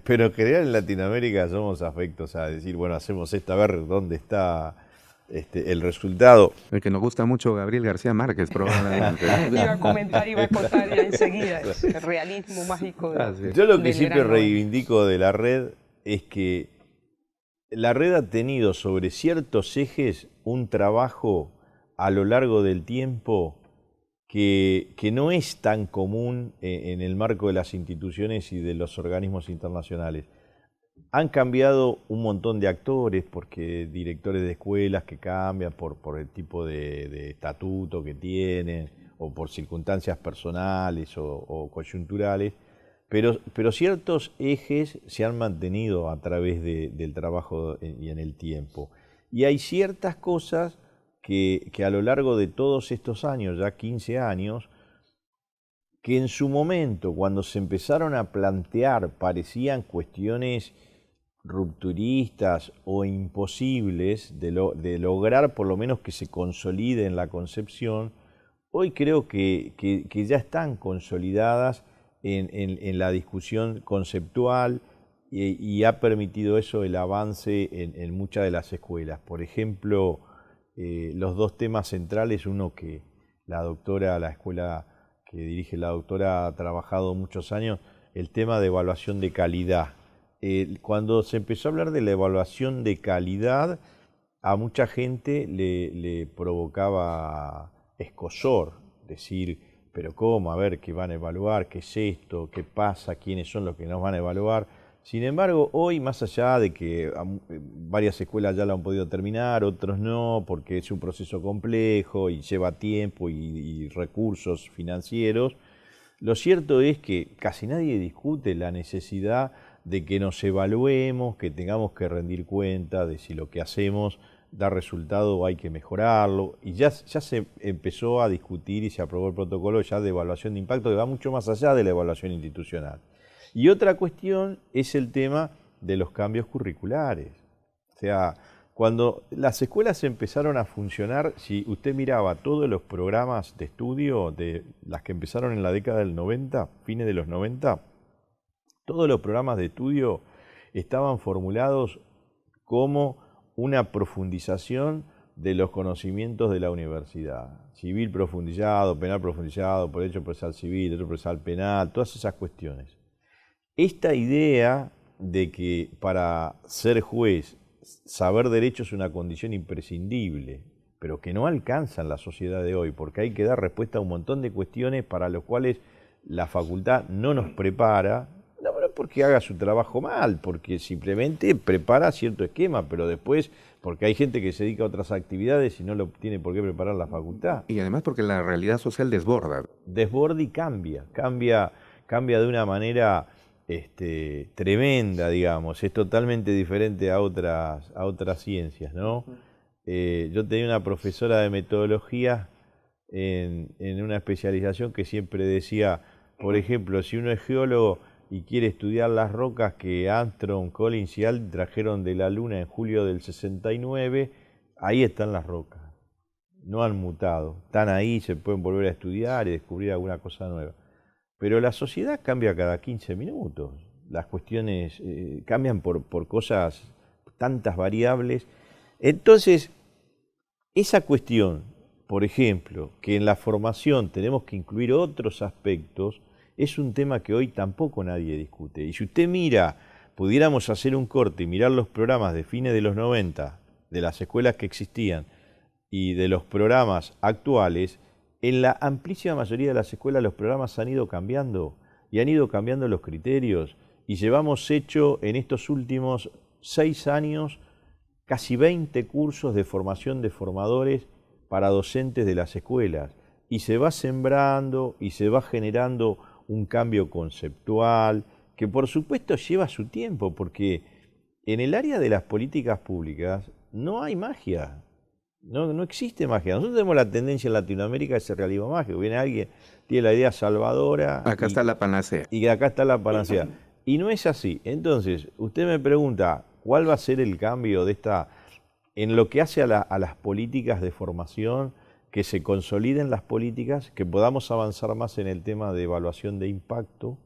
Pero en general en Latinoamérica somos afectos a decir, bueno, hacemos esto, a ver dónde está el resultado. El que nos gusta mucho, Gabriel García Márquez, probablemente. Iba a comentar, iba a contar ya enseguida, el realismo mágico. Yo lo que siempre reivindico de la red es que la red ha tenido sobre ciertos ejes un trabajo a lo largo del tiempo que no es tan común en el marco de las instituciones y de los organismos internacionales. Han cambiado un montón de actores, porque directores de escuelas que cambian por el tipo de estatuto que tienen, o por circunstancias personales o coyunturales, pero ciertos ejes se han mantenido a través del trabajo y en el tiempo. Y hay ciertas cosas que a lo largo de todos estos años, ya 15 años, que en su momento, cuando se empezaron a plantear, parecían cuestiones rupturistas o imposibles de lograr por lo menos que se consolide en la concepción, hoy creo que ya están consolidadas en la discusión conceptual y ha permitido eso el avance en muchas de las escuelas. Por ejemplo, los dos temas centrales, uno que la escuela que dirige la doctora ha trabajado muchos años, el tema de evaluación de calidad. Cuando se empezó a hablar de la evaluación de calidad, a mucha gente le provocaba escozor, decir, pero ¿cómo? A ver, ¿qué van a evaluar? ¿Qué es esto? ¿Qué pasa? ¿Quiénes son los que nos van a evaluar? Sin embargo, hoy, más allá de que varias escuelas ya lo han podido terminar, otros no, porque es un proceso complejo y lleva tiempo y recursos financieros, lo cierto es que casi nadie discute la necesidad de que nos evaluemos, que tengamos que rendir cuenta de si lo que hacemos da resultado o hay que mejorarlo. Y ya se empezó a discutir y se aprobó el protocolo ya de evaluación de impacto, que va mucho más allá de la evaluación institucional. Y otra cuestión es el tema de los cambios curriculares. O sea, cuando las escuelas empezaron a funcionar, si usted miraba todos los programas de estudio de las que empezaron en la década del 90, fines de los 90, todos los programas de estudio estaban formulados como una profundización de los conocimientos de la universidad. Civil profundizado, penal profundizado, por derecho procesal civil, derecho procesal penal, todas esas cuestiones. Esta idea de que para ser juez saber derecho es una condición imprescindible, pero que no alcanza en la sociedad de hoy, porque hay que dar respuesta a un montón de cuestiones para las cuales la facultad no nos prepara, no porque haga su trabajo mal, porque simplemente prepara cierto esquema, pero después porque hay gente que se dedica a otras actividades y no lo tiene por qué preparar la facultad. Y además porque la realidad social desborda. Desborda y cambia de una manera tremenda, digamos, es totalmente diferente a otras ciencias, ¿no? Yo tenía una profesora de metodología en una especialización que siempre decía, por ejemplo, si uno es geólogo y quiere estudiar las rocas que Armstrong, Collins y Aldrin trajeron de la Luna en julio del 69, ahí están las rocas, no han mutado, están ahí, se pueden volver a estudiar y descubrir alguna cosa nueva. Pero la sociedad cambia cada 15 minutos, las cuestiones cambian por cosas, tantas variables. Entonces, esa cuestión, por ejemplo, que en la formación tenemos que incluir otros aspectos, es un tema que hoy tampoco nadie discute. Y si usted pudiéramos hacer un corte y mirar los programas de fines de los 90, de las escuelas que existían, y de los programas actuales, en la amplísima mayoría de las escuelas los programas han ido cambiando y han ido cambiando los criterios y llevamos hecho en estos últimos 6 años casi 20 cursos de formación de formadores para docentes de las escuelas y se va sembrando y se va generando un cambio conceptual que por supuesto lleva su tiempo porque en el área de las políticas públicas no hay magia. No existe magia. Nosotros tenemos la tendencia en Latinoamérica de ese realismo mágico. Viene alguien, tiene la idea salvadora. Acá está la panacea. Y acá está la panacea. Y no es así. Entonces, usted me pregunta, ¿cuál va a ser el cambio de en lo que hace a las políticas de formación, que se consoliden las políticas, que podamos avanzar más en el tema de evaluación de impacto,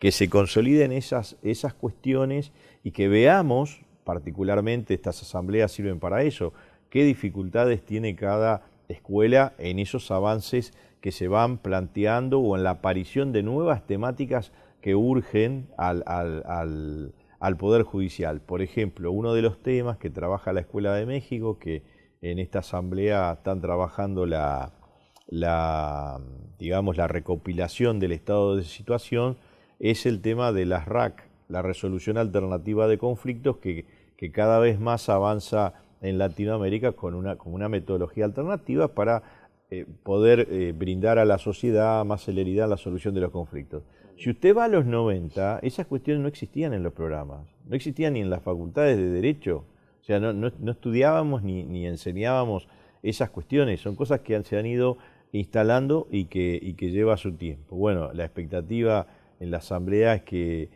que se consoliden esas cuestiones y que veamos, particularmente estas asambleas sirven para eso, qué dificultades tiene cada escuela en esos avances que se van planteando o en la aparición de nuevas temáticas que urgen al Poder Judicial. Por ejemplo, uno de los temas que trabaja la Escuela de México, que en esta asamblea están trabajando digamos, la recopilación del estado de situación, es el tema de las RAC, la resolución alternativa de conflictos que cada vez más avanza en Latinoamérica con una metodología alternativa para poder brindar a la sociedad más celeridad en la solución de los conflictos. Si usted va a los 90, esas cuestiones no existían en los programas, no existían ni en las facultades de Derecho, o sea, no estudiábamos ni enseñábamos esas cuestiones, son cosas que se han ido instalando y que lleva su tiempo. Bueno, la expectativa en la Asamblea es que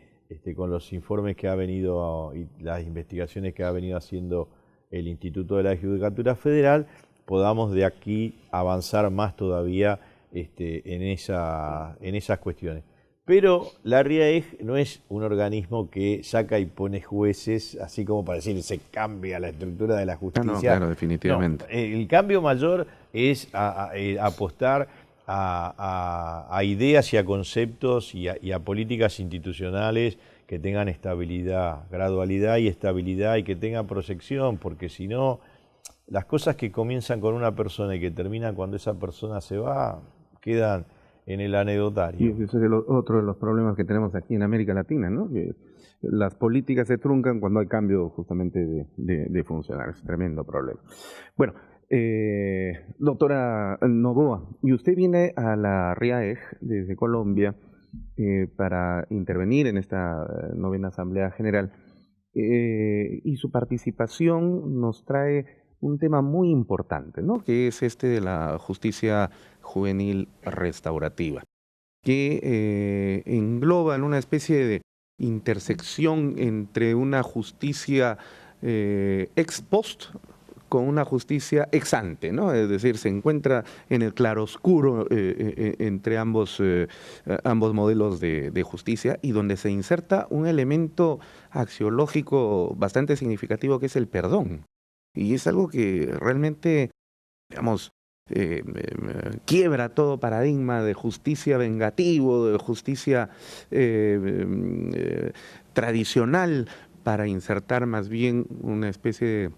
con los informes que ha venido y las investigaciones que ha venido haciendo el Instituto de la Judicatura Federal, podamos de aquí avanzar más todavía en esas cuestiones. Pero la RIAEJ no es un organismo que saca y pone jueces, así como para decir se cambia la estructura de la justicia. No, claro, definitivamente. No, el cambio mayor es apostar a ideas y a conceptos y a políticas institucionales que tengan estabilidad, gradualidad y estabilidad y que tengan proyección, porque si no, las cosas que comienzan con una persona y que terminan cuando esa persona se va, quedan en el anecdotario. Y ese es otro de los problemas que tenemos aquí en América Latina, ¿no? Que las políticas se truncan cuando hay cambio justamente de funcionarios. Es tremendo problema. Bueno, doctora Novoa, y usted viene a la RIAEJ desde Colombia para intervenir en esta novena Asamblea General, y su participación nos trae un tema muy importante, ¿no? Que es de la justicia juvenil restaurativa, que engloba en una especie de intersección entre una justicia ex post con una justicia ex ante, ¿no? Es decir, se encuentra en el claroscuro entre ambos modelos de justicia, y donde se inserta un elemento axiológico bastante significativo, que es el perdón. Y es algo que realmente, digamos, quiebra todo paradigma de justicia vengativo, de justicia tradicional, para insertar más bien una especie de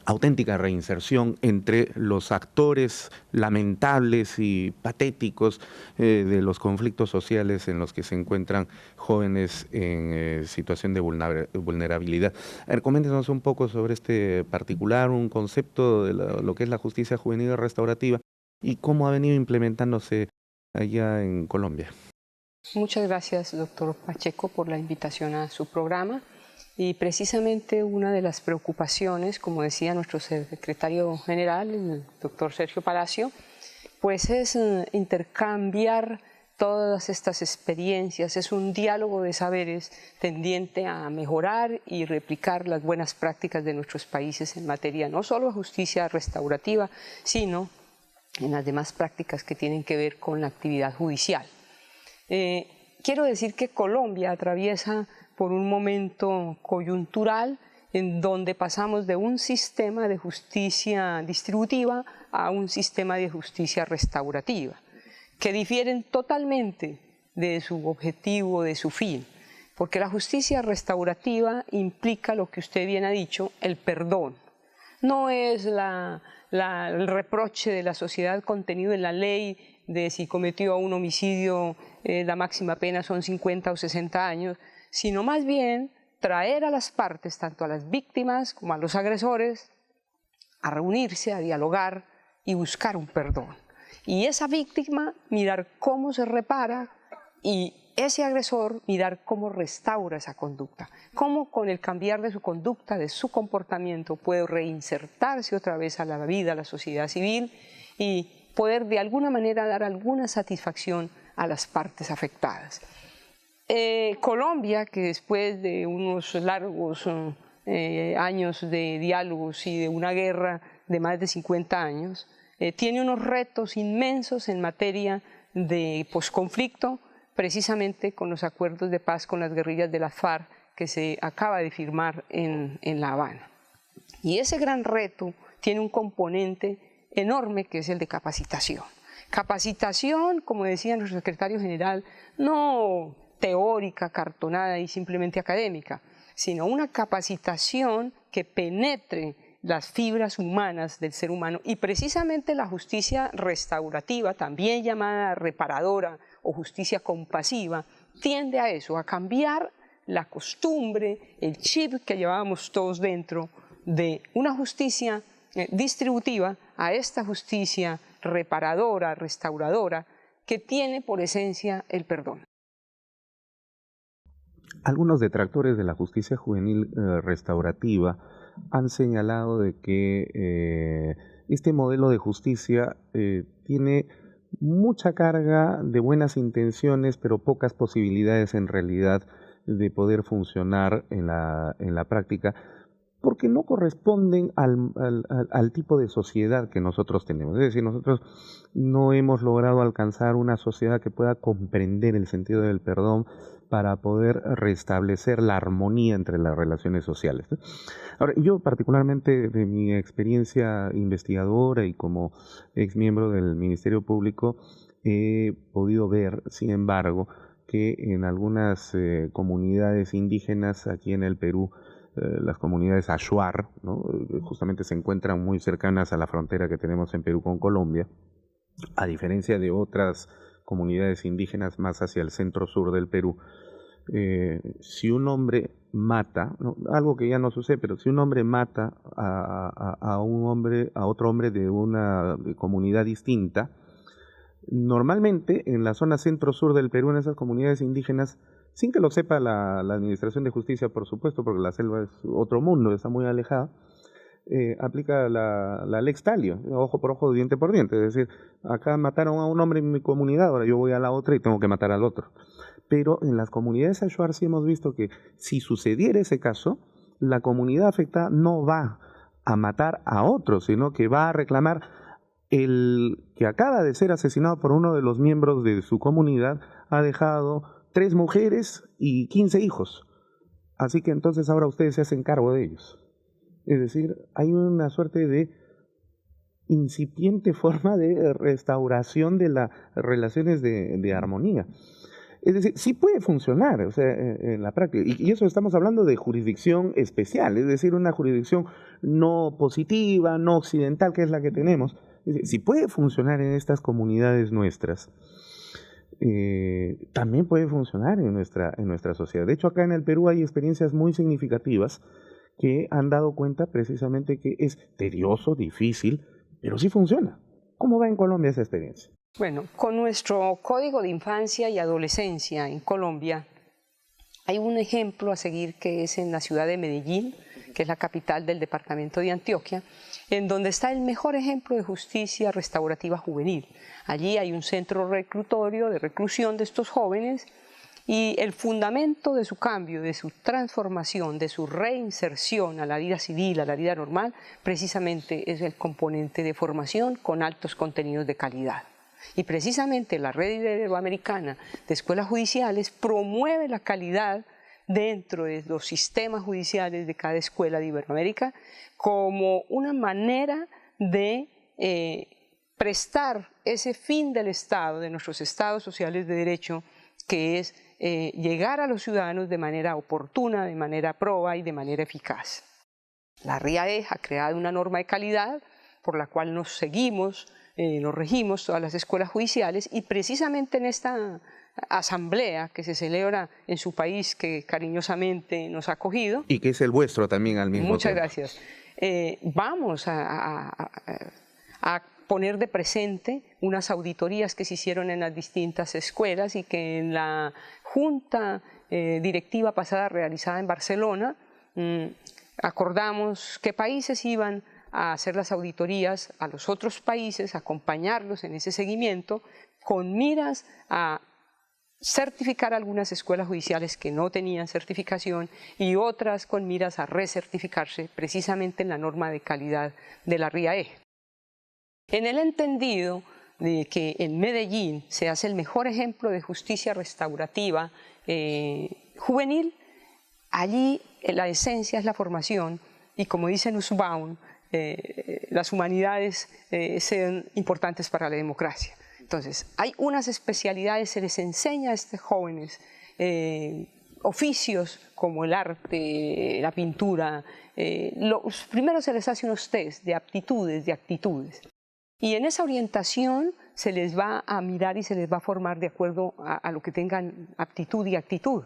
auténtica reinserción entre los actores lamentables y patéticos de los conflictos sociales en los que se encuentran jóvenes en situación de vulnerabilidad. A ver, coméntenos un poco sobre este particular, un concepto de lo que es la justicia juvenil restaurativa y cómo ha venido implementándose allá en Colombia. Muchas gracias, doctor Pacheco, por la invitación a su programa. Y precisamente una de las preocupaciones, como decía nuestro secretario general, el doctor Sergio Palacio, pues es intercambiar todas estas experiencias, es un diálogo de saberes tendiente a mejorar y replicar las buenas prácticas de nuestros países en materia no solo de justicia restaurativa, sino en las demás prácticas que tienen que ver con la actividad judicial. Quiero decir que Colombia atraviesa por un momento coyuntural en donde pasamos de un sistema de justicia distributiva a un sistema de justicia restaurativa, que difieren totalmente de su objetivo, de su fin, porque la justicia restaurativa implica lo que usted bien ha dicho, el perdón. No es el reproche de la sociedad contenido en la ley de si cometió un homicidio, la máxima pena son 50 o 60 años, sino más bien traer a las partes, tanto a las víctimas como a los agresores, a reunirse, a dialogar y buscar un perdón. Y esa víctima mirar cómo se repara y ese agresor mirar cómo restaura esa conducta, cómo con el cambiar de su conducta, de su comportamiento, puede reinsertarse otra vez a la vida, a la sociedad civil y poder de alguna manera dar alguna satisfacción a las partes afectadas. Colombia, que después de unos largos años de diálogos y de una guerra de más de 50 años, tiene unos retos inmensos en materia de posconflicto, precisamente con los acuerdos de paz con las guerrillas de la FARC que se acaba de firmar en La Habana. Y ese gran reto tiene un componente enorme que es el de capacitación. Capacitación, como decía nuestro secretario general, no teórica, cartonada y simplemente académica, sino una capacitación que penetre las fibras humanas del ser humano, y precisamente la justicia restaurativa, también llamada reparadora o justicia compasiva, tiende a eso, a cambiar la costumbre, el chip que llevábamos todos dentro de una justicia distributiva a esta justicia reparadora, restauradora, que tiene por esencia el perdón. Algunos detractores de la justicia juvenil restaurativa han señalado de que este modelo de justicia tiene mucha carga de buenas intenciones, pero pocas posibilidades en realidad de poder funcionar en la práctica, porque no corresponden al tipo de sociedad que nosotros tenemos. Es decir, nosotros no hemos logrado alcanzar una sociedad que pueda comprender el sentido del perdón para poder restablecer la armonía entre las relaciones sociales. Ahora, yo particularmente de mi experiencia investigadora y como ex miembro del Ministerio Público, he podido ver, sin embargo, que en algunas comunidades indígenas aquí en el Perú, las comunidades Achuar, ¿no?, justamente se encuentran muy cercanas a la frontera que tenemos en Perú con Colombia, a diferencia de otras comunidades indígenas más hacia el centro-sur del Perú. Si un hombre mata, ¿no?, algo que ya no sucede, pero si un hombre mata a otro hombre de una comunidad distinta, normalmente en la zona centro-sur del Perú, en esas comunidades indígenas, sin que lo sepa la Administración de Justicia, por supuesto, porque la selva es otro mundo, está muy alejada, aplica la lex talio, ojo por ojo, diente por diente. Es decir, acá mataron a un hombre en mi comunidad, ahora yo voy a la otra y tengo que matar al otro. Pero en las comunidades Achuar sí hemos visto que si sucediera ese caso, la comunidad afectada no va a matar a otro, sino que va a reclamar el que acaba de ser asesinado por uno de los miembros de su comunidad, ha dejado 3 mujeres y 15 hijos. Así que entonces ahora ustedes se hacen cargo de ellos. Es decir, hay una suerte de incipiente forma de restauración de las relaciones de armonía. Es decir, sí puede funcionar, o sea, en la práctica. Y eso estamos hablando de jurisdicción especial, es decir, una jurisdicción no positiva, no occidental, que es la que tenemos. Es decir, si puede funcionar en estas comunidades nuestras, también puede funcionar en nuestra sociedad. De hecho, acá en el Perú hay experiencias muy significativas que han dado cuenta precisamente que es tedioso, difícil, pero sí funciona. ¿Cómo va en Colombia esa experiencia? Bueno, con nuestro Código de Infancia y Adolescencia en Colombia, hay un ejemplo a seguir que es en la ciudad de Medellín, que es la capital del departamento de Antioquia, en donde está el mejor ejemplo de justicia restaurativa juvenil. Allí hay un centro reclutorio de reclusión de estos jóvenes y el fundamento de su cambio, de su transformación, de su reinserción a la vida civil, a la vida normal, precisamente es el componente de formación con altos contenidos de calidad. Y precisamente la Red Iberoamericana de Escuelas Judiciales promueve la calidad dentro de los sistemas judiciales de cada escuela de Iberoamérica como una manera de prestar ese fin del Estado, de nuestros estados sociales de derecho, que es llegar a los ciudadanos de manera oportuna, de manera proba y de manera eficaz. La RIAE ha creado una norma de calidad por la cual nos seguimos, nos regimos todas las escuelas judiciales, y precisamente en esta asamblea que se celebra en su país, que cariñosamente nos ha acogido. Y que es el vuestro también al mismo tiempo. Muchas gracias. Vamos a poner de presente unas auditorías que se hicieron en las distintas escuelas y que en la junta directiva pasada realizada en Barcelona acordamos qué países iban a hacer las auditorías a los otros países, acompañarlos en ese seguimiento con miras a certificar algunas escuelas judiciales que no tenían certificación y otras con miras a recertificarse precisamente en la norma de calidad de la RIAE. En el entendido de que en Medellín se hace el mejor ejemplo de justicia restaurativa juvenil, allí la esencia es la formación y, como dice Nussbaum, las humanidades sean importantes para la democracia. Entonces, hay unas especialidades, se les enseña a estos jóvenes oficios como el arte, la pintura. Primero se les hace unos test de aptitudes, de actitudes. Y en esa orientación se les va a mirar y se les va a formar de acuerdo a lo que tengan aptitud y actitud.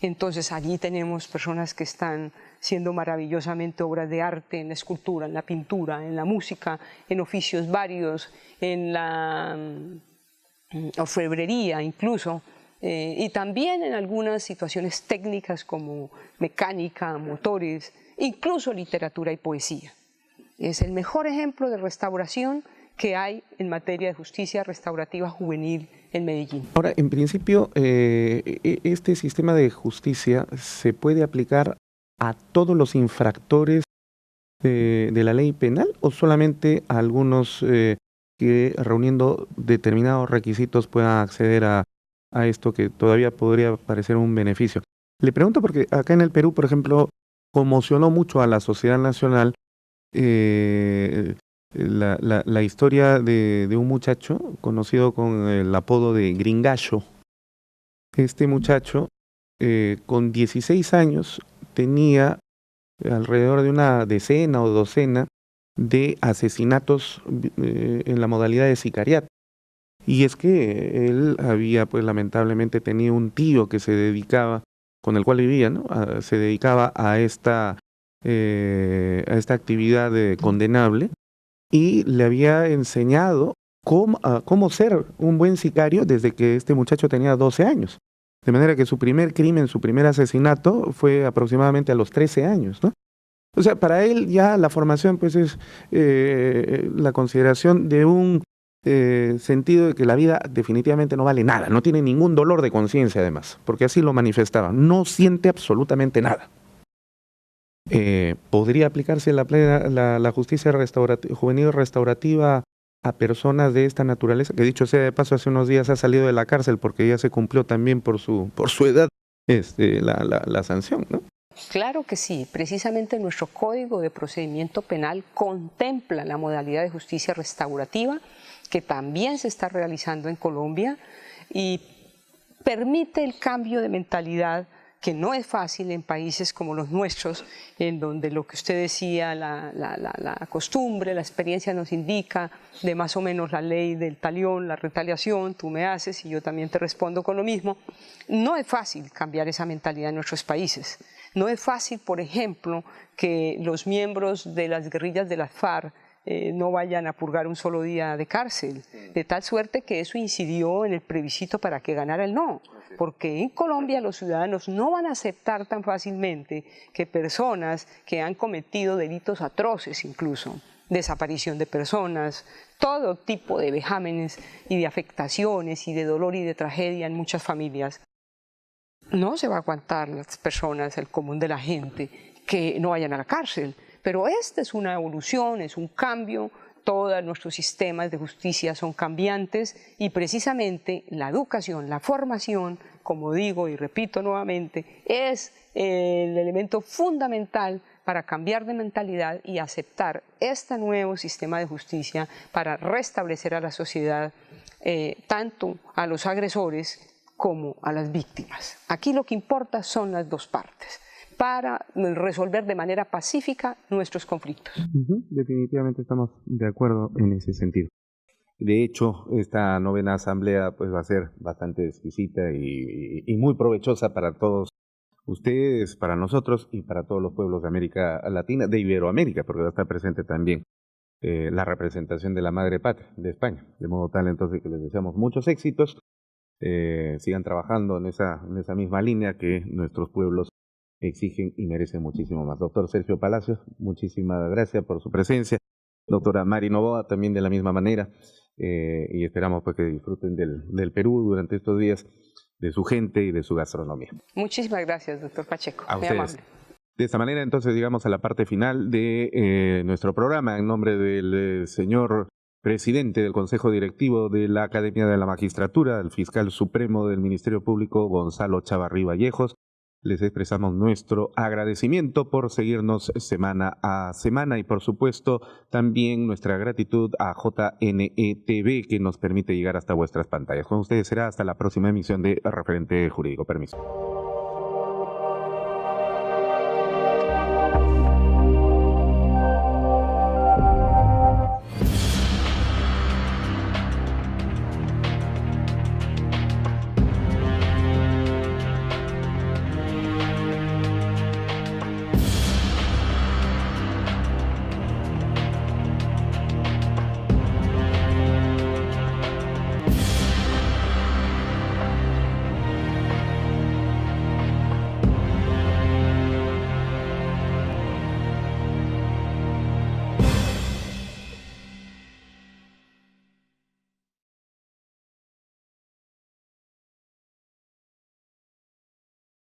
Entonces allí tenemos personas que están siendo maravillosamente obras de arte en la escultura, en la pintura, en la música, en oficios varios, en la orfebrería incluso, y también en algunas situaciones técnicas como mecánica, motores, incluso literatura y poesía. Es el mejor ejemplo de restauración que hay en materia de justicia restaurativa juvenil en Medellín. Ahora, en principio, este sistema de justicia se puede aplicar a todos los infractores de la ley penal o solamente a algunos que reuniendo determinados requisitos puedan acceder a esto que todavía podría parecer un beneficio. Le pregunto porque acá en el Perú, por ejemplo, conmocionó mucho a la sociedad nacional la historia de un muchacho conocido con el apodo de Gringallo. Este muchacho, con 16 años, tenía alrededor de una decena o docena de asesinatos en la modalidad de sicariato. Y es que él había, pues lamentablemente, tenía un tío que se dedicaba, con el cual vivía, ¿no? Se dedicaba a esta actividad condenable y le había enseñado cómo ser un buen sicario desde que este muchacho tenía 12 años. De manera que su primer crimen, su primer asesinato fue aproximadamente a los 13 años, ¿no? O sea, para él ya la formación pues es la consideración de un sentido de que la vida definitivamente no vale nada, no tiene ningún dolor de conciencia además, porque así lo manifestaba, no siente absolutamente nada. ¿Podría aplicarse la justicia juvenil restaurativa a personas de esta naturaleza? Que dicho sea de paso, hace unos días ha salido de la cárcel porque ya se cumplió también por su edad la sanción, ¿no? Claro que sí, precisamente nuestro Código de Procedimiento Penal contempla la modalidad de justicia restaurativa que también se está realizando en Colombia y permite el cambio de mentalidad que no es fácil en países como los nuestros, en donde lo que usted decía, la costumbre, la experiencia nos indica de más o menos la ley del talión, la retaliación, tú me haces y yo también te respondo con lo mismo. No es fácil cambiar esa mentalidad en nuestros países. No es fácil, por ejemplo, que los miembros de las guerrillas de las FARC no vayan a purgar un solo día de cárcel, de tal suerte que eso incidió en el plebiscito para que ganara el no, porque en Colombia los ciudadanos no van a aceptar tan fácilmente que personas que han cometido delitos atroces incluso, desaparición de personas, todo tipo de vejámenes y de afectaciones y de dolor y de tragedia en muchas familias, no se va a aguantar las personas, el común de la gente, que no vayan a la cárcel. Pero esta es una evolución, es un cambio, todos nuestros sistemas de justicia son cambiantes y precisamente la educación, la formación, como digo y repito nuevamente, es el elemento fundamental para cambiar de mentalidad y aceptar este nuevo sistema de justicia para restablecer a la sociedad, tanto a los agresores como a las víctimas. Aquí lo que importa son las dos partes, para resolver de manera pacífica nuestros conflictos. Definitivamente estamos de acuerdo en ese sentido. De hecho, esta novena asamblea pues va a ser bastante exquisita y muy provechosa para todos ustedes, para nosotros y para todos los pueblos de América Latina, de Iberoamérica, porque va a estar presente también la representación de la Madre Patria de España. De modo tal entonces que les deseamos muchos éxitos, sigan trabajando en esa misma línea que nuestros pueblos exigen y merecen muchísimo más. Doctor Sergio Palacios, muchísimas gracias por su presencia. Doctora Mari Novoa, también de la misma manera, y esperamos pues que disfruten del Perú durante estos días, de su gente y de su gastronomía. Muchísimas gracias, doctor Pacheco. A muy ustedes. amable. De esta manera entonces llegamos a la parte final de nuestro programa. En nombre del señor presidente del Consejo Directivo de la Academia de la Magistratura, el fiscal supremo del Ministerio Público, Gonzalo Chavarri Vallejos, les expresamos nuestro agradecimiento por seguirnos semana a semana y por supuesto también nuestra gratitud a JNETV que nos permite llegar hasta vuestras pantallas. Con ustedes será hasta la próxima emisión de Referente Jurídico. Permiso.